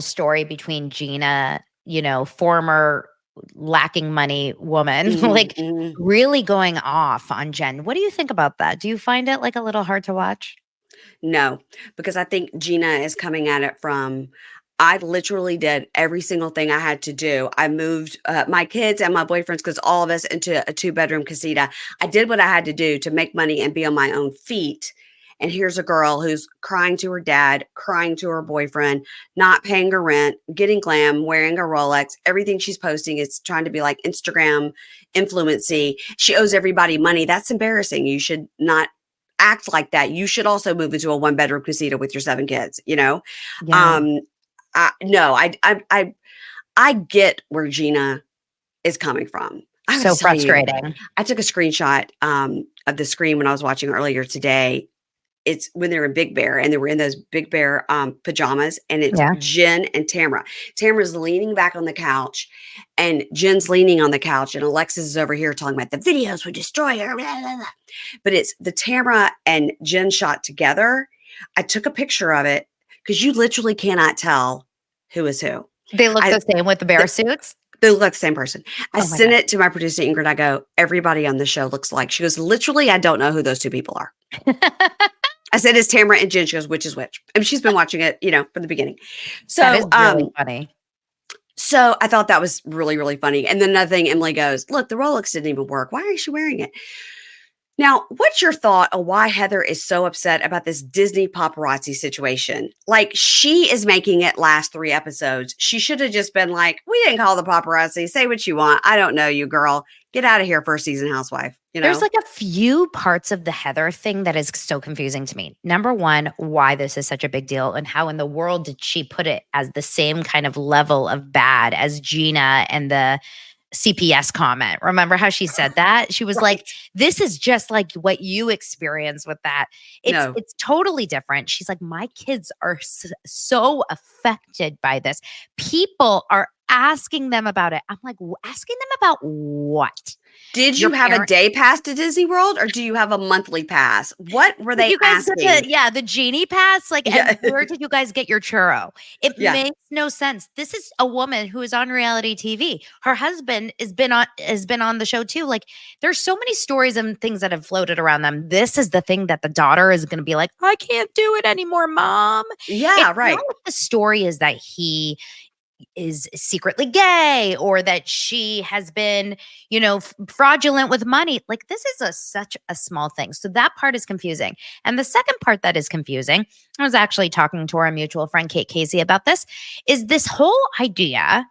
story between Gina, former lacking money woman, like really going off on Jen? What do you think about that? Do you find it like a little hard to watch? No, because I think Gina is coming at it from, I literally did every single thing I had to do. I moved my kids and my boyfriends, because all of us, into a 2-bedroom casita. I did what I had to do to make money and be on my own feet. And here's a girl who's crying to her dad, crying to her boyfriend, not paying her rent, getting glam, wearing a Rolex. Everything she's posting is trying to be like Instagram influency. She owes everybody money. That's embarrassing. You should not act like that. You should also move into a 1-bedroom casita with your 7 kids, Yeah. No, I get where Gina is coming from. So frustrating. I took a screenshot of the screen when I was watching earlier today. It's when they're in Big Bear, and they were in those Big Bear pajamas, and it's Jen and Tamara. Tamara's leaning back on the couch, and Jen's leaning on the couch, and Alexis is over here talking about the videos would destroy her. Blah, blah, blah. But it's the Tamara and Jen shot together. I took a picture of it because you literally cannot tell who is who. They look the same with the bear suits? They look like the same person. I sent it to my producer, Ingrid. I go, everybody on the show looks like. She goes, literally, I don't know who those 2 people are. I said, it's Tamara and Jen. She goes, which is which? I mean, she's been watching it, from the beginning. So that is really funny. So I thought that was really, really funny. And then another thing, Emily goes, look, the Rolex didn't even work. Why is she wearing it? Now, what's your thought of why Heather is so upset about this Disney paparazzi situation? Like, she is making it last 3 episodes. She should have just been like, we didn't call the paparazzi. Say what you want. I don't know you, girl. Get out of here, first season housewife. There's like a few parts of the Heather thing that is so confusing to me. Number one, why this is such a big deal, and how in the world did she put it as the same kind of level of bad as Gina and the CPS comment? Remember how she said that? She was like, this is just like what you experience with that. It's totally different. She's like, my kids are so affected by this. People are asking them about it. I'm like, asking them about what? Did you have a day pass to Disney World, or do you have a monthly pass? What were they asking? The genie pass. Like, and where did you guys get your churro? It makes no sense. This is a woman who is on reality TV. Her husband has been on the show too. Like, there's so many stories and things that have floated around them. This is the thing that the daughter is going to be like, I can't do it anymore, mom. Yeah, it's right. Not like the story is that he is secretly gay, or that she has been, fraudulent with money. Like, this is such a small thing. So that part is confusing. And the second part that is confusing, I was actually talking to our mutual friend, Kate Casey, about this, is this whole idea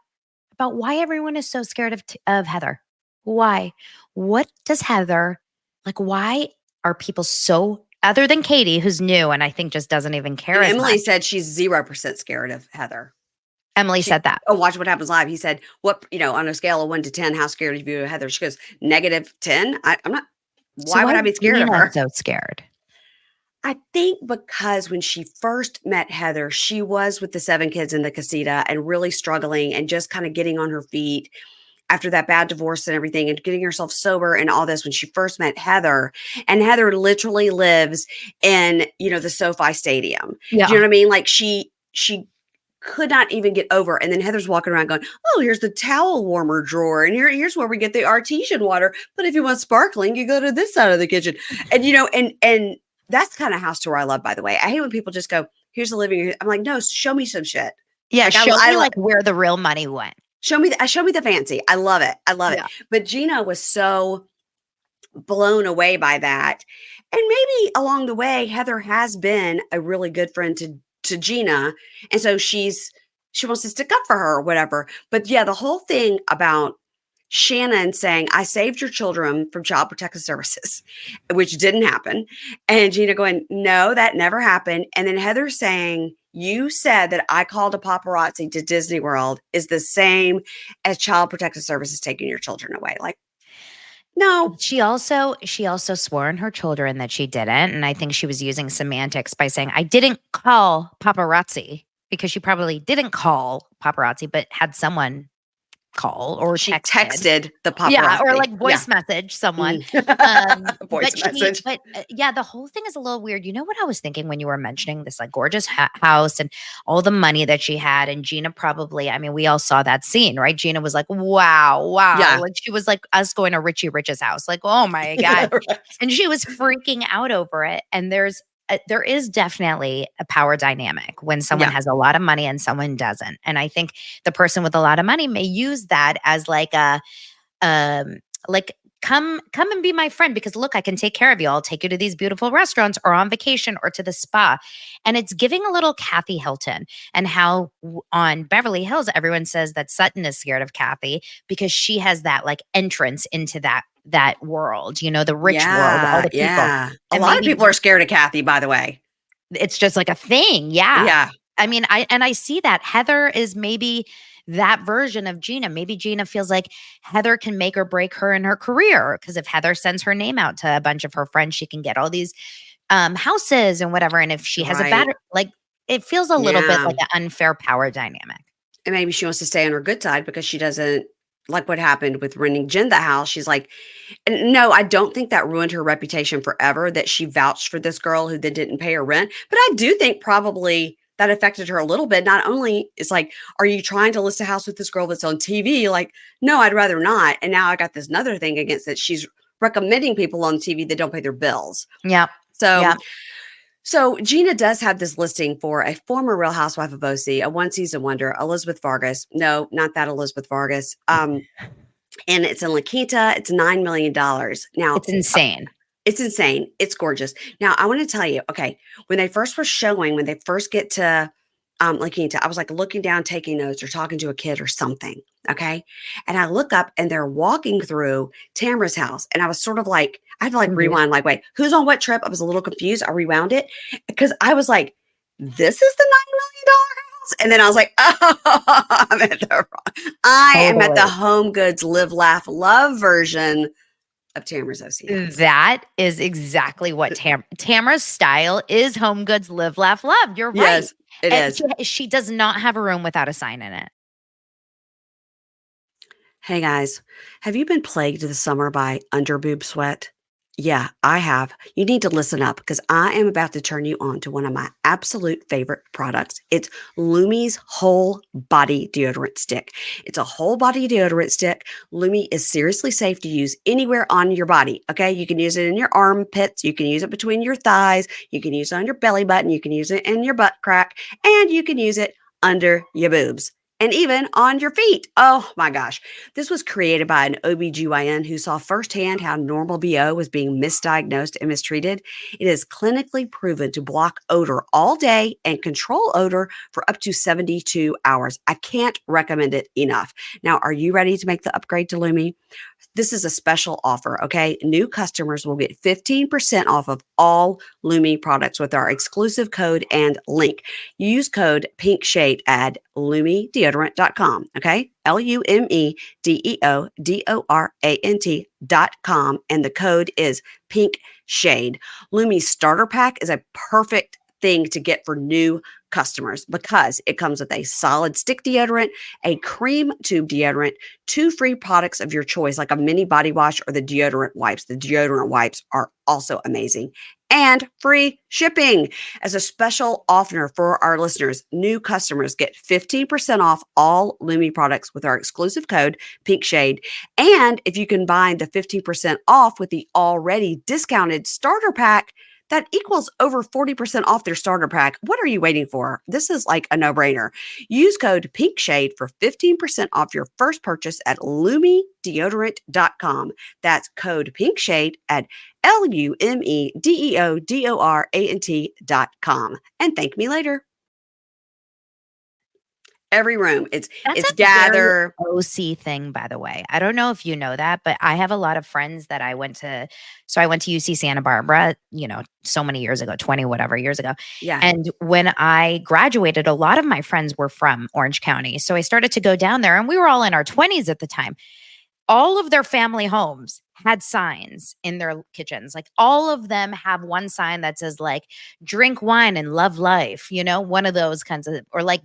about why everyone is so scared of Heather. Why? What does Heather, like, why are people so, other than Katie, who's new and I think just doesn't even care as Emily much. said she's 0% scared of Heather. Emily said that. Oh, Watch What Happens Live. He said, what, on a scale of 1 to 10, how scared are you of Heather? She goes, -10. I'm not. Why would I be scared of her? So scared. I think because when she first met Heather, she was with the 7 kids in the casita and really struggling and just kind of getting on her feet after that bad divorce and everything, and getting herself sober and all this when she first met Heather. And Heather literally lives in, the SoFi Stadium. Yeah. Do you know what I mean? Like, she could not even get over. And then Heather's walking around going, oh, here's the towel warmer drawer. And here's where we get the artesian water. But if you want sparkling, you go to this side of the kitchen. And, and that's the kind of house tour I love, by the way. I hate when people just go, here's the living room. I'm like, no, show me some shit. Yeah. Like, show me like where the real money went. Show me the fancy. I love it. I love it. But Gina was so blown away by that. And maybe along the way, Heather has been a really good friend to Gina, and so she wants to stick up for her or whatever. But yeah, the whole thing about Shannon saying, "I saved your children from Child Protective Services," which didn't happen, and Gina going, "No, that never happened," and then Heather saying, "You said that I called a paparazzi to Disney World," is the same as Child Protective Services taking your children away. Like, no, She also swore on her children that she didn't, and I think she was using semantics by saying, "I didn't call paparazzi," because she probably didn't call paparazzi, but had someone call or she texted. texted the Yeah, or paparazzi. like Yeah. voice message someone. Voice message. Yeah, the whole thing is a little weird. You know what I was thinking when you were mentioning this like gorgeous house and all the money that she had, and Gina probably, I mean, we all saw that scene, right? Gina was like, "Wow, wow." Yeah. Like she was like us going to Richie Rich's house. Like, "Oh my Yeah, God." right. And she was freaking out over it. And there is definitely a power dynamic when someone Yeah. has a lot of money and someone doesn't. And I think the person with a lot of money may use that as like a um like come and be my friend because look, I can take care of you. I'll take you to these beautiful restaurants or on vacation or to the spa. And it's giving a little Kathy Hilton, and how on Beverly Hills everyone says that Sutton is scared of Kathy because she has that like entrance into that world, the rich world, all Yeah. the people. Yeah. A And lot of maybe people are scared of Kathy, by the way. it's just like a thing. Yeah. Yeah. I mean, I see that Heather is maybe that version of Gina. Maybe Gina feels like Heather can make or break her in her career because if Heather sends her name out to a bunch of her friends, she can get all these houses and whatever. And if she has a bad, Right. like, it feels a little bit Yeah. like an unfair power dynamic. And maybe she wants to stay on her good side because she doesn't like what happened with renting Jen the house. She's like, and no, I don't think that ruined her reputation forever that she vouched for this girl who then didn't pay her rent. But I do think probably that affected her a little bit. Not only it's like, are you trying to list a house with this girl that's on TV? Like, no, I'd rather not. And now I got this another thing against it. She's recommending people on TV that don't pay their bills. Yeah. So Yeah. so Gina does have this listing for a former Real Housewife of OC, a one season wonder, Elizabeth Vargas. No, not that Elizabeth Vargas. And it's in La Quinta. It's $9 million. Now, It's insane. it's insane. It's gorgeous. Now, I want to tell you, okay, when they first were showing, when they first get to La Quinta, I was like looking down, taking notes or talking to a kid or something. Okay. And I look up and they're walking through Tamara's house. And I was sort of like, I had to like Confused. rewind, like, wait, who's on what trip? I was a little confused. I rewound it because I was like, this is the $9 million house. And then I was like, oh, I am at the Totally. Home Goods Live, Laugh, Love version of Tamara's OC house. That is exactly what Tamara's style is. Home goods, live, laugh, love. You're right. Yes, it And is. she does not have a room without a sign in it. Hey guys, have you been plagued this summer by underboob sweat? Yeah, I have. You need to listen up because I am about to turn you on to one of my absolute favorite products. It's Lumi's Whole Body Deodorant Stick. It's a whole body deodorant stick. Lumi is seriously safe to use anywhere on your body. Okay, you can use it in your armpits, you can use it between your thighs, you can use it on your belly button, you can use it in your butt crack, and you can use it under your boobs. And even on your feet. Oh my gosh. This was created by an OBGYN who saw firsthand how normal BO was being misdiagnosed and mistreated. It is clinically proven to block odor all day and control odor for up to 72 hours. I can't recommend it enough. Now, are you ready to make the upgrade to Lumi? This is a special offer, okay? New customers will get 15% off of all Lumi products with our exclusive code and link. Use code PINKSHADE at lumideodorant.com, okay? LUMEDEODORANT.com, and the code is PINKSHADE. Lumi's starter pack is a perfect thing to get for new customers because it comes with a solid stick deodorant, a cream tube deodorant, 2 free products of your choice, like a mini body wash or the deodorant wipes. The deodorant wipes are also amazing. And free shipping. As a special offer for our listeners, new customers get 15% off all Lumi products with our exclusive code PINKSHADE. And if you combine the 15% off with the already discounted starter pack, That equals over 40% off their starter pack. What are you waiting for? This is like a no-brainer. Use code PINKSHADE for 15% off your first purchase at LumeDeodorant.com. That's code PINKSHADE at LumeDeodorant.com. And thank me later. Every room. That's It's a very gather. OC thing, by the way. I don't know if you know that, but I have a lot of friends that I went to. So I went to UC Santa Barbara, so many years ago, 20 whatever years ago. Yeah. And when I graduated, a lot of my friends were from Orange County. So I started to go down there, and we were all in our 20s at the time. All of their family homes had signs in their kitchens. Like all of them have one sign that says like drink wine and love life, one of those kinds of, or like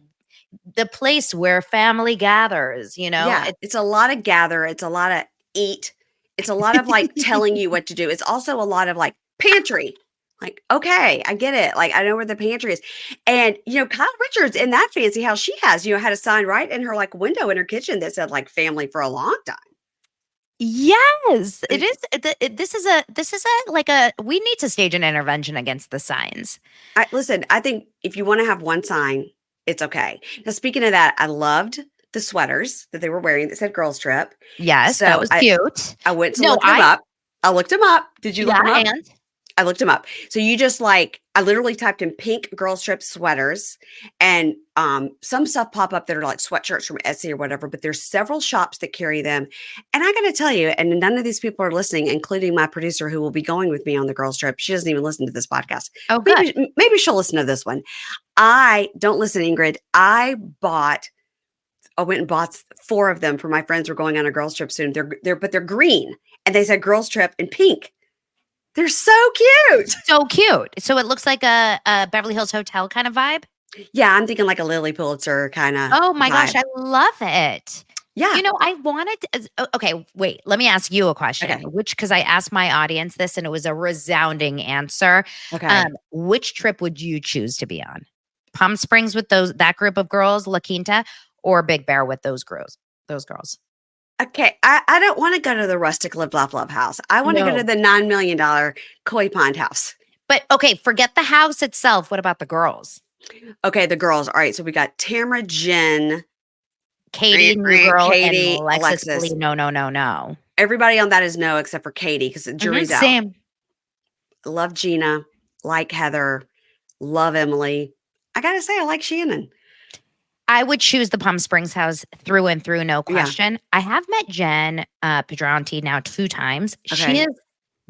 the place where family gathers, Yeah. It's a lot of gather. It's a lot of eat. It's a lot of like telling you what to do. It's also a lot of like pantry. Like, okay, I get it. Like, I know where the pantry is. And, Kyle Richards in that fancy house she has, had a sign right in her like window in her kitchen that said like family for a long time. Yes, it is. This is we need to stage an intervention against the signs. Listen, I think if you want to have one sign, it's okay. Now, speaking of that, I loved the sweaters that they were wearing that said girls trip. Yes, that So was cute. I went to look them up. I looked them up. Did you look them up? And I looked them up. So you just I literally typed in pink girls trip sweaters, and some stuff pop up that are like sweatshirts from Etsy or whatever, but there's several shops that carry them. And I got to tell you, and none of these people are listening, including my producer who will be going with me on the girls trip. She doesn't even listen to this podcast. Oh, good. Maybe she'll listen to this one. Don't listen, Ingrid. I went and bought 4 of them for my friends who are going on a girls trip soon. They're green, and they said girls trip in pink. They're so cute. So cute. So it looks like a Beverly Hills Hotel kind of vibe. Yeah, I'm thinking like a Lily Pulitzer kind of. Oh my gosh, I love it. Yeah. I wanted okay, wait, let me ask you a question. Okay. Because I asked my audience this and it was a resounding answer. Okay. Which trip would you choose to be on? Palm Springs with that group of girls, La Quinta, or Big Bear with those girls? Okay, I don't want to go to the rustic live, laugh, love house. I want to go to the $9 million koi pond house. But okay, forget the house itself. What about the girls? Okay, the girls. All right, so we got Tamara, Jen, Katie, New Girl, Katie, and Alexis. No. Everybody on that is no except for Katie because the jury's out. Same. Love Gina, like Heather, love Emily. I gotta say, I like Shannon. I would choose the Palm Springs house through and through, no question. Yeah. I have met Jen Pedranti now 2 times. Okay. She is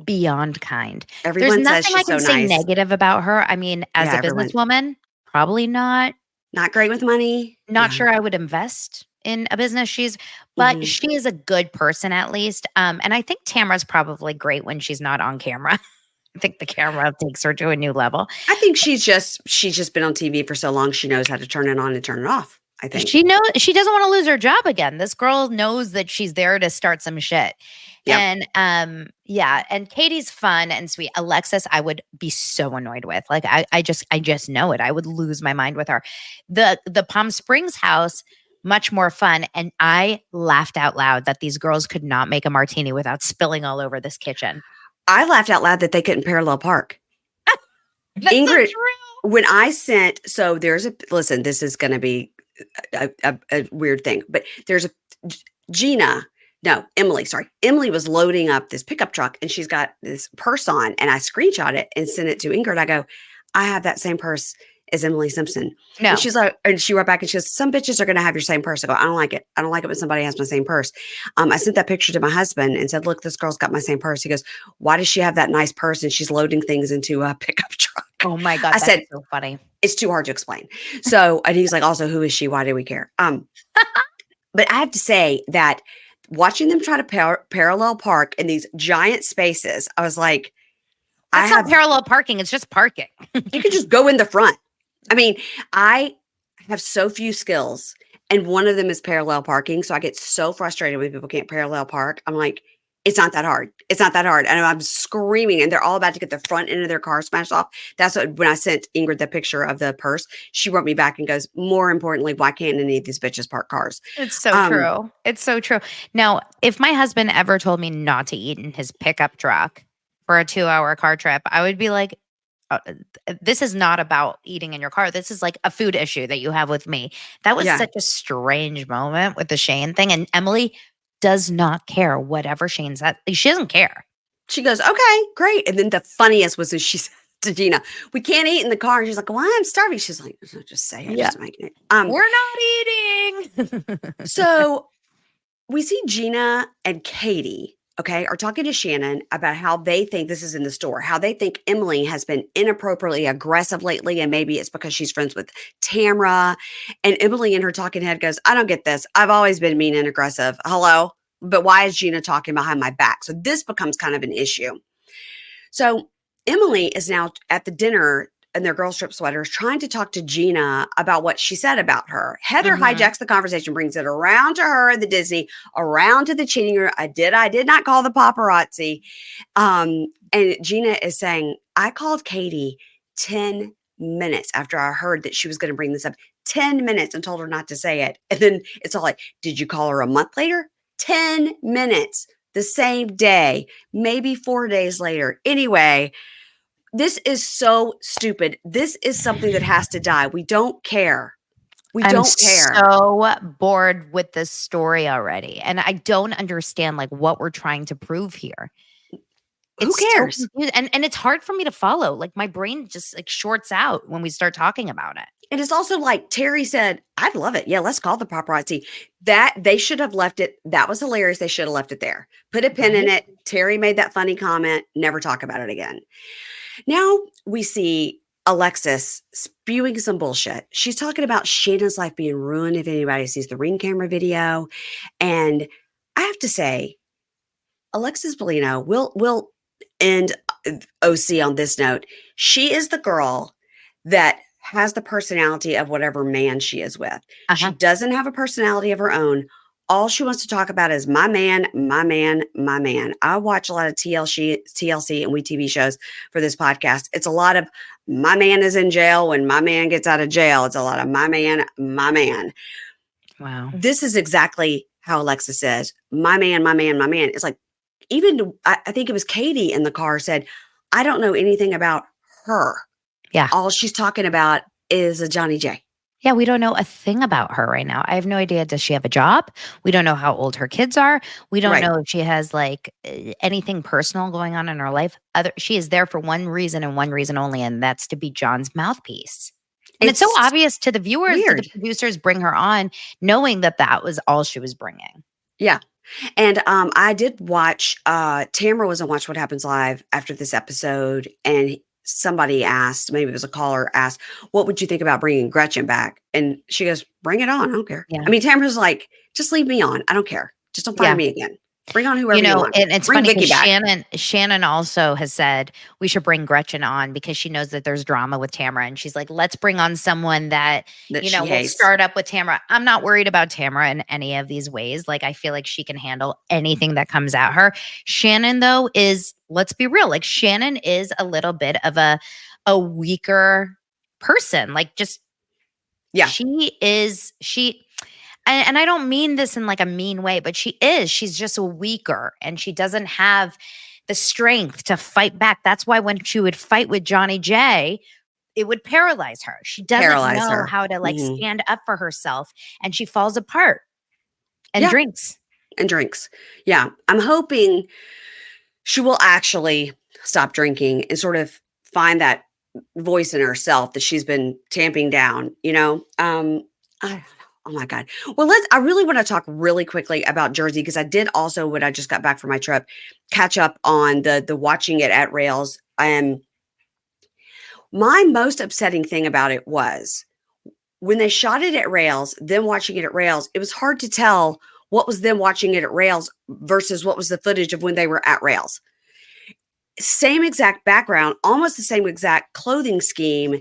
beyond kind. Everyone There's says nothing she's I can so say nice. Negative about her. I mean, as a businesswoman, probably not. Not great with money. Not sure I would invest in a business but she is a good person at least. And I think Tamara's probably great when she's not on camera. I think the camera takes her to a new level. I think she's just been on TV for so long. She knows how to turn it on and turn it off. I think she knows she doesn't want to lose her job again. This girl knows that she's there to start some shit. Yep. And and Katie's fun and sweet. Alexis, I would be so annoyed with. Like I just know it. I would lose my mind with her. The Palm Springs house, much more fun. And I laughed out loud that these girls could not make a martini without spilling all over this kitchen. I laughed out loud that they couldn't parallel park. That's Ingrid, so true. When I sent, so listen, this is going to be a weird thing, but there's Emily was loading up this pickup truck and she's got this purse on and I screenshot it and sent it to Ingrid. I go, I have that same purse as Emily Simpson. No. And she's like, and she wrote back and she goes, some bitches are going to have your same purse. I go, I don't like it. I don't like it when somebody has my same purse. I sent that picture to my husband and said, look, this girl's got my same purse. He goes, why does she have that nice purse? And she's loading things into a pickup truck. Oh my God. I said, so funny. It's too hard to explain. So, and he's like, also, who is she? Why do we care? But I have to say that watching them try to parallel park in these giant spaces, I was like, that's not parallel parking. It's just parking. You can just go in the front. I mean, I have so few skills and one of them is parallel parking. So I get so frustrated when people can't parallel park. I'm like, it's not that hard. It's not that hard. And I'm screaming and they're all about to get the front end of their car smashed off. That's what, when I sent Ingrid the picture of the purse, she wrote me back and goes, more importantly, why can't any of these bitches park cars? It's so true. It's so true. Now, if my husband ever told me not to eat in his pickup truck for a 2-hour car trip, I would be like, this is not about eating in your car. This is like a food issue that you have with me. That was Yeah. such a strange moment with the Shane thing. And Emily does not care whatever Shane said. She doesn't care. She goes, okay, great. And then the funniest was when she said to Gina, we can't eat in the car. And she's like, well, I'm starving. She's like, just say it, Yeah. just making it. We're not eating. So we see Gina and Katie, okay, are talking to Shannon about how they think this is in the store, how they think Emily has been inappropriately aggressive lately. And maybe it's because she's friends with Tamra. And Emily in her talking head goes, I don't get this. I've always been mean and aggressive. Hello? But why is Gina talking behind my back? So this becomes kind of an issue. So Emily is now at the dinner in their girl strip sweaters trying to talk to Gina about what she said about her. Heather hijacks the conversation, brings it around to her at the Disney, around to the cheating room. I did not call the paparazzi. And Gina is saying, I called Katie 10 minutes after I heard that she was going to bring this up. 10 minutes and told her not to say it. And then it's all like, did you call her a month later? 10 minutes the same day, maybe 4 days later. Anyway, this is so stupid. This is something that has to die. We don't care. I'm so bored with this story already. And I don't understand like what we're trying to prove here. Who cares? So and it's hard for me to follow. Like my brain just like shorts out when we start talking about it. And it's also like Terry said, I'd love it. Yeah, let's call the paparazzi. That they should have left it. That was hilarious. They should have left it there. Put a pin in it. Terry made that funny comment. Never talk about it again. Now we see Alexis spewing some bullshit. She's talking about Shannon's life being ruined if anybody sees the Ring camera video. And I have to say, Alexis Bellino will end OC on this note. She is the girl that has the personality of whatever man she is with. She doesn't have a personality of her own. All she wants to talk about is my man, my man, my man. I watch a lot of TLC and WeTV shows for this podcast. It's a lot of my man is in jail when my man gets out of jail. It's a lot of my man, my man. Wow. This is exactly how Alexis says, my man, my man, my man. It's like, even I think it was Katie in the car said, I don't know anything about her. Yeah. All she's talking about is a Johnny J. Yeah, we don't know a thing about her right now. I have no idea. Does she have a job? We don't know how old her kids are. We don't know if she has like anything personal going on in her life. She is there for one reason and one reason only, and that's to be John's mouthpiece. And it's so obvious to the viewers that the producers bring her on knowing that that was all she was bringing. Yeah. And I did watch, Tamra was on Watch What Happens Live after this episode, and somebody asked, maybe it was a caller asked, what would you think about bringing Gretchen back? And she goes, bring it on. I don't care. Yeah. I mean, Tamra's like, just leave me on. I don't care. Just don't fire me again. Bring on whoever you want. And it's funny because Shannon also has said we should bring Gretchen on because she knows that there's drama with Tamra. And she's like, let's bring on someone that will start up with Tamra. I'm not worried about Tamra in any of these ways. Like, I feel like she can handle anything that comes at her. Shannon, though, let's be real. Like, Shannon is a little bit of a weaker person. Like, just, and I don't mean this in like a mean way, but she's just weaker and she doesn't have the strength to fight back. That's why when she would fight with Johnny J, it would paralyze her. She doesn't know how to like stand up for herself and she falls apart and drinks. And drinks. Yeah. I'm hoping she will actually stop drinking and sort of find that voice in herself that she's been tamping down, Oh my God. Well, I really want to talk really quickly about Jersey because I did also, when I just got back from my trip, catch up on the watching it at Rails. My most upsetting thing about it was when they shot it at Rails, then watching it at Rails, it was hard to tell what was them watching it at Rails versus what was the footage of when they were at Rails. Same exact background, almost the same exact clothing scheme.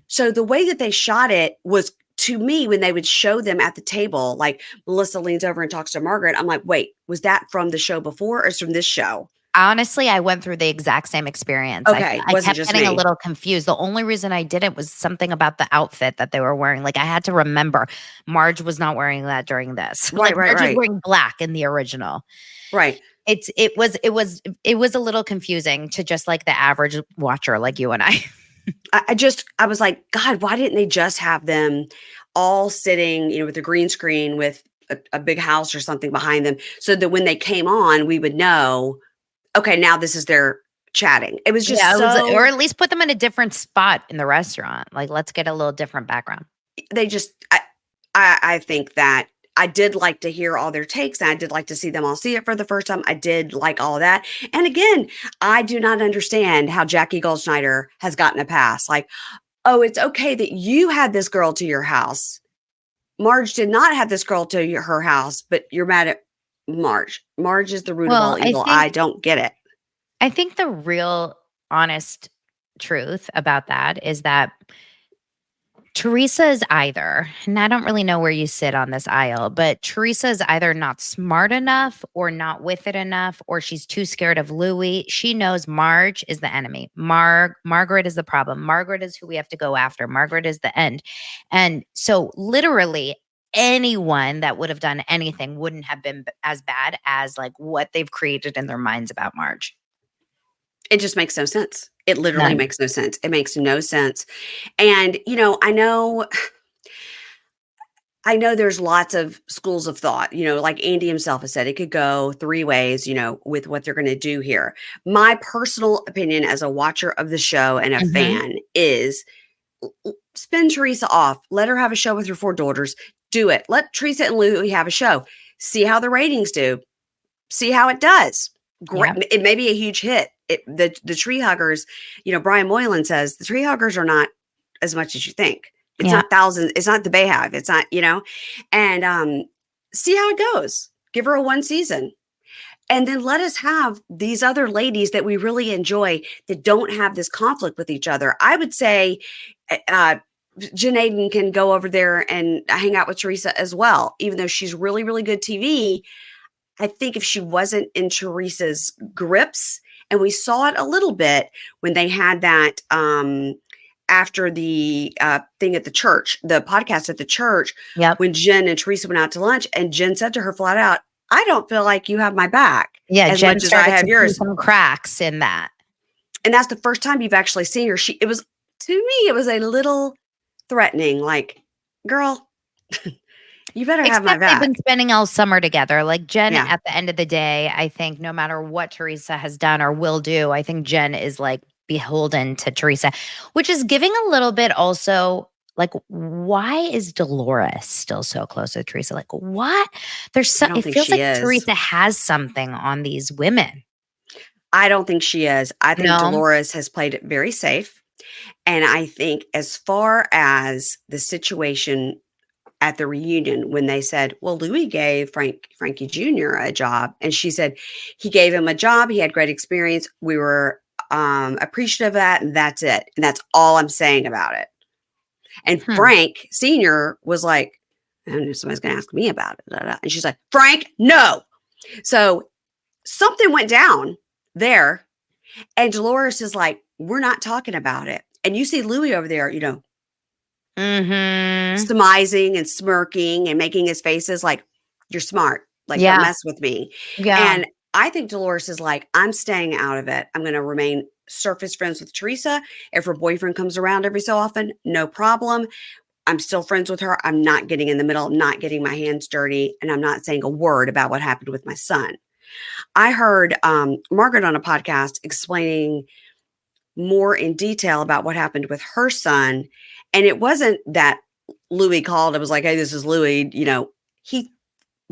So the way that they shot it was, to me, when they would show them at the table, like Melissa leans over and talks to Margaret, I'm like, wait, was that from the show before or is from this show? Honestly, I went through the exact same experience. Okay. I kept getting a little confused. The only reason I didn't was something about the outfit that they were wearing. Like, I had to remember Marge was not wearing that during this. Right, Marge was wearing black in the original. Right. It was a little confusing to just like the average watcher like you and I. I was like, God, why didn't they just have them all sitting, with a green screen with a big house or something behind them so that when they came on, we would know, okay, now this is their chatting. It was Yeah, just it was, or so, at least put them in a different spot in the restaurant. Like, let's get a little different background. they just, I think that I did like to hear all their takes and I did like to see them all see it for the first time. I did like all that. And again, I do not understand how Jackie Goldschneider has gotten a pass. Like, oh, it's okay that you had this girl to your house. Marge did not have this girl to her house, but you're mad at Marge. Marge is the root of Well, all evil. I don't get it. I think the real honest truth about that is that Teresa is either, and I don't really know where you sit on this aisle, but Teresa is either not smart enough or not with it enough, or she's too scared of Louis. She knows Marge is the enemy. Margaret is the problem. Margaret is who we have to go after. Margaret is the end. And so literally anyone that would have done anything wouldn't have been as bad as like what they've created in their minds about Marge. It just makes no sense. It literally None. makes no sense. It makes no sense. And, I know there's lots of schools of thought, like Andy himself has said, it could go three ways, with what they're going to do here. My personal opinion as a watcher of the show and a Mhm. fan is spin Teresa off. Let her have a show with her four daughters. Do it. Let Teresa and Louie have a show. See how the ratings do. See how it does. Great. Yep. It may be a huge hit. The tree huggers, Brian Moylan says the tree huggers are not as much as you think. It's Yeah. not thousands. It's not the Bayhive. It's not, and see how it goes. Give her a one season. And then let us have these other ladies that we really enjoy that don't have this conflict with each other. I would say Jen Aiden can go over there and hang out with Teresa as well, even though she's really, really good TV. I think if she wasn't in Teresa's grips, and we saw it a little bit when they had that after the thing at the church, the podcast at the church, Yep. when Jen and Teresa went out to lunch, and Jen said to her flat out, I don't feel like you have my back Yeah, as Jen much as I started have to see yours. some cracks in that. And that's the first time you've actually seen her. It was, to me, it was a little threatening, like, girl, you better have my Except they've been back. spending all summer together. Like Jen, Yeah. at the end of the day, I think no matter what Teresa has done or will do, I think Jen is like beholden to Teresa, which is giving a little bit also like, why is Dolores still so close to Teresa? Like, what? I don't It think feels she like is. Teresa has something on these women. I don't think she is. I think No. Dolores has played it very safe. And I think as far as the situation at the reunion when they said, well, Louis gave Frankie Jr. a job. And she said, he gave him a job. He had great experience. We were appreciative of that. And that's it. And that's all I'm saying about it. And Hmm. Frank Sr. was like, I don't know, somebody's going to ask me about it. Blah, blah. And she's like, Frank, no. So something went down there. And Dolores is like, we're not talking about it. And you see Louis over there, Mm-hmm. smizing and smirking and making his faces like, you're smart. Like, don't Yeah. mess with me. Yeah. And I think Dolores is like, I'm staying out of it. I'm going to remain surface friends with Teresa. If her boyfriend comes around every so often, no problem. I'm still friends with her. I'm not getting in the middle, I'm not getting my hands dirty, and I'm not saying a word about what happened with my son. I heard Margaret on a podcast explaining more in detail about what happened with her son. And it wasn't that Louis called and was like, hey, this is Louis. He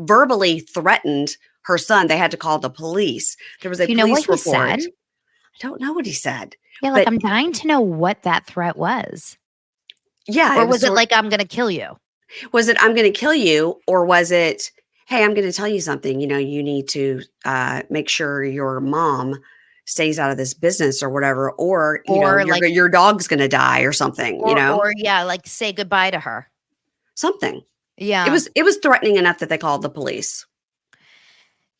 verbally threatened her son. They had to call the police. There was a Do you know what police he said? report. I don't know what he said, Yeah, like but I'm dying to know what that threat was. yeah, Or it was was it sort like, I'm gonna kill you? was it, I'm going to kill you? Or was it, hey, I'm going to tell you something, you need to make sure your mom stays out of this business or whatever, or, Or like, your dog's going to die or something, or yeah, like say goodbye to her. something. It Yeah. was it was threatening enough that they called the police.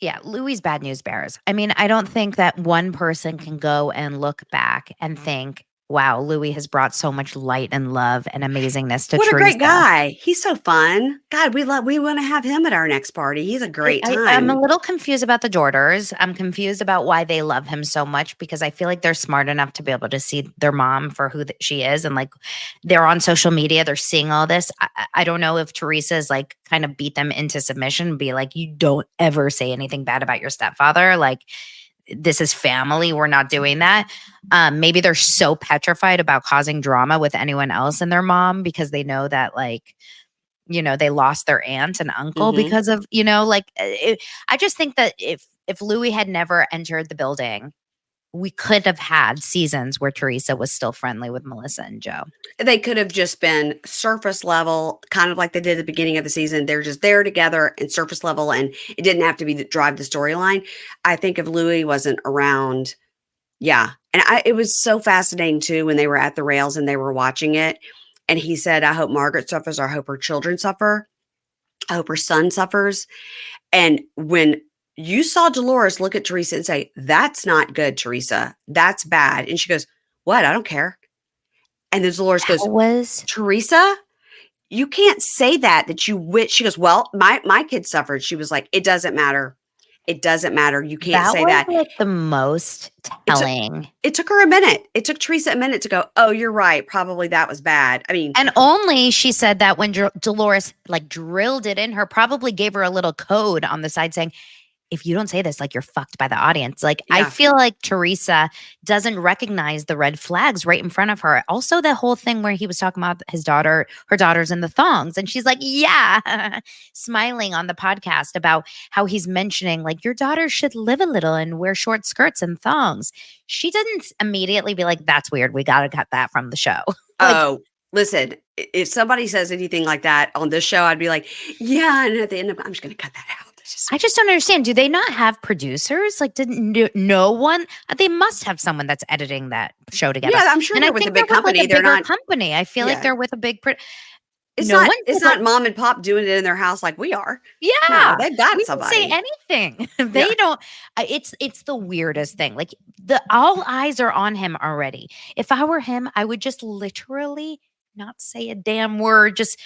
Yeah. Louis bad news bears. I mean, I don't think that one person can go and look back and think wow, Louis has brought so much light and love and amazingness to What a great Teresa. guy. He's so fun. God, we want to have him at our next party. He's a great I'm time. a little confused about the daughters. I'm confused about why they love him so much because I feel like they're smart enough to be able to see their mom for who she is. And like they're on social media, they're seeing all this. I don't know if Teresa's like kind of beat them into submission, be like, you don't ever say anything bad about your stepfather. Like, this is family. We're not doing that. Maybe they're so petrified about causing drama with anyone else and their mom because they know that, like, they lost their aunt and uncle Hmm. because of, I just think that if Louis had never entered the building, we could have had seasons where Teresa was still friendly with Melissa and Joe. They could have just been surface level, kind of like they did at the beginning of the season. They're just there together and surface level, and it didn't have to be drive the storyline. I think if Louis wasn't around, yeah. And it was so fascinating too when they were at the rails and they were watching it. And he said, I hope Margaret suffers, or I hope her children suffer. I hope her son suffers. And when you saw Dolores look at Teresa and say, that's not good, Teresa, that's bad. And she goes, what? I don't care. And then Dolores That goes, was Teresa, you can't say that you wish. She goes, well, my kids suffered. She was like, it doesn't matter. It doesn't matter. You can't that say was that. like the most It took telling. it took her a minute. It took Teresa a minute to go, oh, you're right. Probably that was bad. I mean, And only she said that when Dolores like drilled it in her, probably gave her a little code on the side saying, if you don't say this, like you're fucked by the audience. Like I yeah. feel like Teresa doesn't recognize the red flags right in front of her. Also, the whole thing where he was talking about her daughters in the thongs. And she's like, yeah, smiling on the podcast about how he's mentioning like your daughters should live a little and wear short skirts and thongs. She didn't immediately be like, that's weird. We got to cut that from the show. Like, Oh, listen, if somebody says anything like that on this show, I'd be like, yeah. And at the end of I'm just going to cut that out. I just don't understand. Do they not have producers? Like, didn't no one? They must have someone that's editing that show together. Yeah, I'm sure And I they're with a think they're big with like company. a They're bigger not, company. I feel like yeah. they're with a big. It's No not, one. it's not mom and pop doing it in their house like we are. No, Yeah, they've got we didn't say somebody. anything. Yeah. They don't. It's the weirdest thing. Like all eyes are on him already. If I were him, I would just literally not say a damn word. Just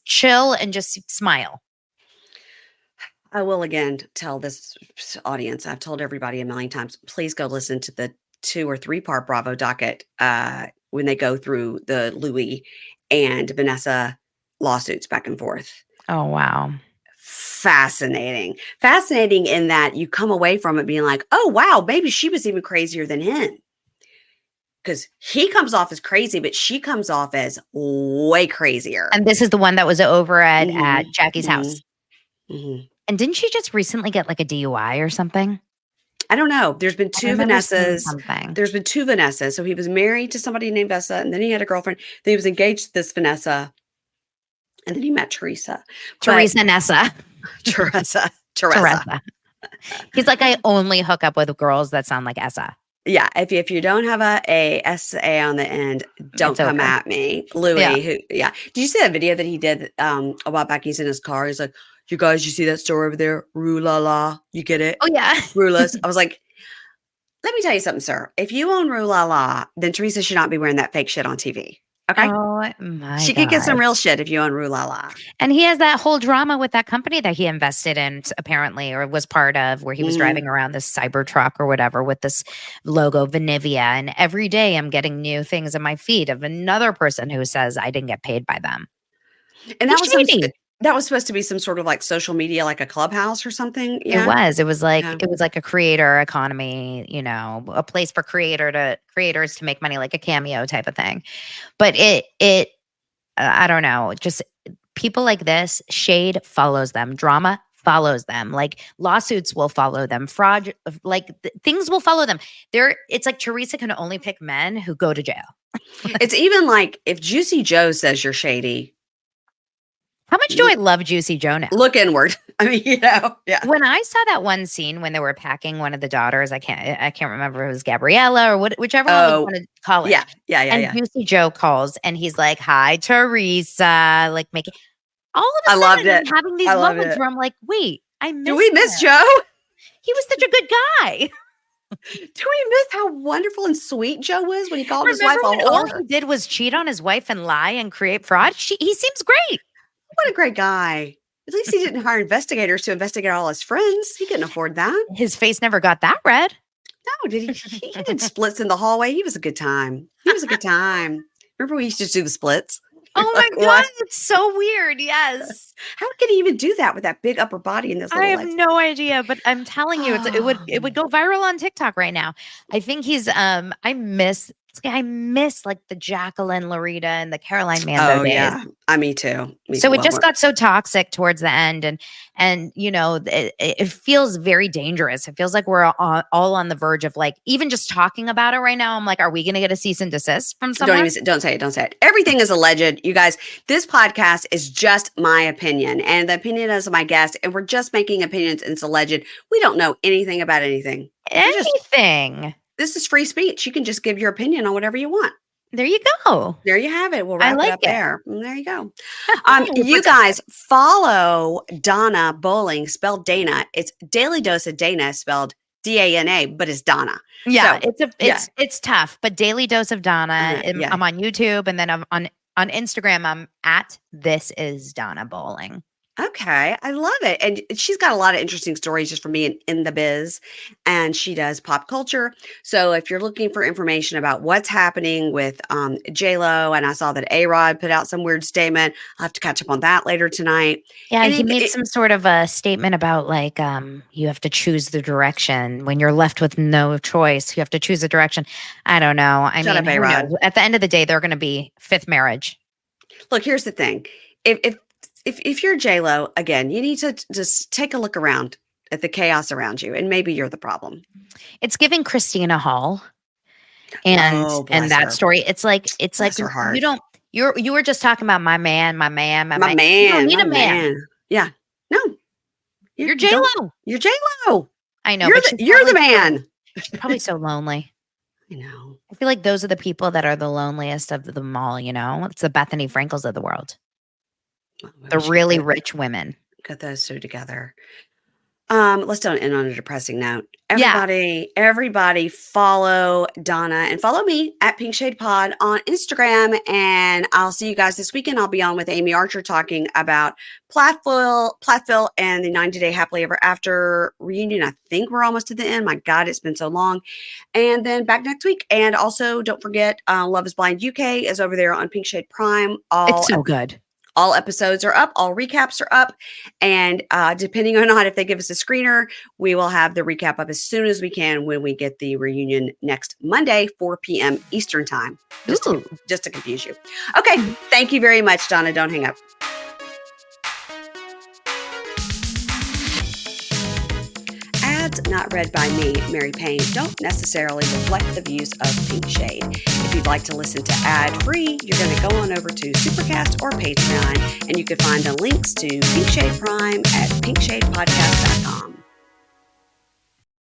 chill and just smile. I will again tell this audience, I've told everybody a million times, please go listen to the 2 or 3-part Bravo docket when they go through the Louis and Vanessa lawsuits back and forth. Oh wow. Fascinating. Fascinating in that you come away from it being like, oh, wow, maybe she was even crazier than him. Because he comes off as crazy, but she comes off as way crazier. And this is the one that was over Mhm, at Jackie's mhm, house. mhm. And didn't she just recently get like a DUI or something? I don't know. There's been I 2 remember seeing Vanessas. something. There's been 2 Vanessas. So he was married to somebody named Vanessa, and then he had a girlfriend. Then he was engaged to this Vanessa, and then he met Teresa. But Teresa Nessa. Teresa. Teresa. He's like, I only hook up with girls that sound like Essa. Yeah, if you don't have a S-A on the end, don't It's come over. at me. Yeah. Louis, who yeah. Did you see that video that he did a while back? He's in his car. He's like, you guys, you see that store over there? Rue la la. You get it? Oh, yeah. Rulas. I was like, let me tell you something, sir. If you own Rue La La, then Teresa should not be wearing that fake shit on TV. Okay? Oh, my She could get some God. real shit if you own Rue La La. And he has that whole drama with that company that he invested in, apparently, or was part of, where he was Mhm. driving around this cyber truck or whatever with this logo, Vanivia. And every day I'm getting new things in my feed of another person who says I didn't get paid by them. And He's shady. that was supposed to be some sort of like social media, like a clubhouse or something. Yeah. It was like Yeah. a creator economy, a place for creators to make money, like a Cameo type of thing. But I don't know, just people like this, shade follows them, drama follows them, like lawsuits will follow them, fraud, like things will follow them. It's like Teresa can only pick men who go to jail. It's even like if Juicy Joe says you're shady, How much do I love Juicy Joe now? look inward. I mean, yeah. When I saw that one scene when they were packing one of the daughters, I can't remember if it was Gabriella or whichever one was going to college. Yeah. And Juicy Joe calls and he's like, "Hi, Teresa," like making all of a I sudden loved I'm it. having these I loved moments it. where I'm like, wait, I missed Do we miss him. Joe? He was such a good guy. Do we miss how wonderful and sweet Joe was when he called his wife Remember a when all whore? he did was cheat on his wife and lie and create fraud? He seems great. What a great guy. At least he didn't hire investigators to investigate all his friends. He couldn't afford that. His face never got that red. No, did he? He did splits in the hallway. He was a good time. He was a good time. Remember we used to do the splits? Oh Like, my God, what? it's so weird. Yes. How could he even do that with that big upper body and those I little have legs? no idea, but I'm telling you, it would go viral on TikTok right now. I think he's I miss like the Jacqueline Larita and the Caroline Mando Oh days. yeah, me too. Me So too. it Well, just got so toxic towards the end, and it feels very dangerous. It feels like we're all on the verge of like even just talking about it right now. I'm like, are we going to get a cease and desist from someone? don't say it. Don't say it. Everything is alleged, you guys. This podcast is just my opinion and the opinion of my guest, and we're just making opinions, and it's alleged. We don't know anything about anything. Anything. This is free speech. You can just give your opinion on whatever you want. There you go. There you have it. We'll I wrap it like up it. there. There you go. We'll You protect guys follow Donna Bowling, spelled Dana. It's Daily Dose of Dana, spelled Dana, but it's Donna. Yeah, So, it's tough, but Daily Dose of Donna. yeah. I'm on YouTube, and then I'm on Instagram. I'm at This Is Donna Bowling. Okay, I love it. And she's got a lot of interesting stories just from being in the biz, and she does pop culture. So if you're looking for information about what's happening with J-Lo, and I saw that A-Rod put out some weird statement, I'll have to catch up on that later tonight. Yeah, And he made some sort of a statement about like you have to choose the direction when you're left with no choice. You have to choose a direction. I don't know. I Shut mean, up, who A-Rod. knows? At the end of the day, they're going to be fifth marriage. Look, here's the thing. If you're J-Lo, again, you need to just take a look around at the chaos around you, and maybe you're the problem. It's giving Christina Hall and Oh, bless that her. story. It's like Bless her heart. you were just talking about my man. My You man, don't need my a man. man. Yeah. No. You're don't- J-Lo. You're J-Lo. I know, You're but you're the man. She's probably so lonely. I know. I feel like those are the people that are the loneliest of them all, you know? It's the Bethany Frankels of the world. Well, maybe The she really could rich women. get those two together. Let's don't end on a depressing note. Everybody follow Donna and follow me at Pink Shade Pod on Instagram. And I'll see you guys this weekend. I'll be on with Amy Archer talking about Platteville and the 90-day happily ever after reunion. I think we're almost to the end. My God, it's been so long. And then back next week. And also don't forget, Love is Blind UK is over there on Pink Shade Prime. It's so good. All episodes are up. All recaps are up. And depending on if they give us a screener, we will have the recap up as soon as we can when we get the reunion next Monday, 4 p.m. Eastern time, just to confuse you. Okay. Thank you very much, Donna. Don't hang up. Ads not read by me, Mary Payne, don't necessarily reflect the views of Pink Shade. If you'd like to listen to ad-free, you're going to go on over to Supercast or Patreon, and you can find the links to Pink Shade Prime at pinkshadepodcast.com.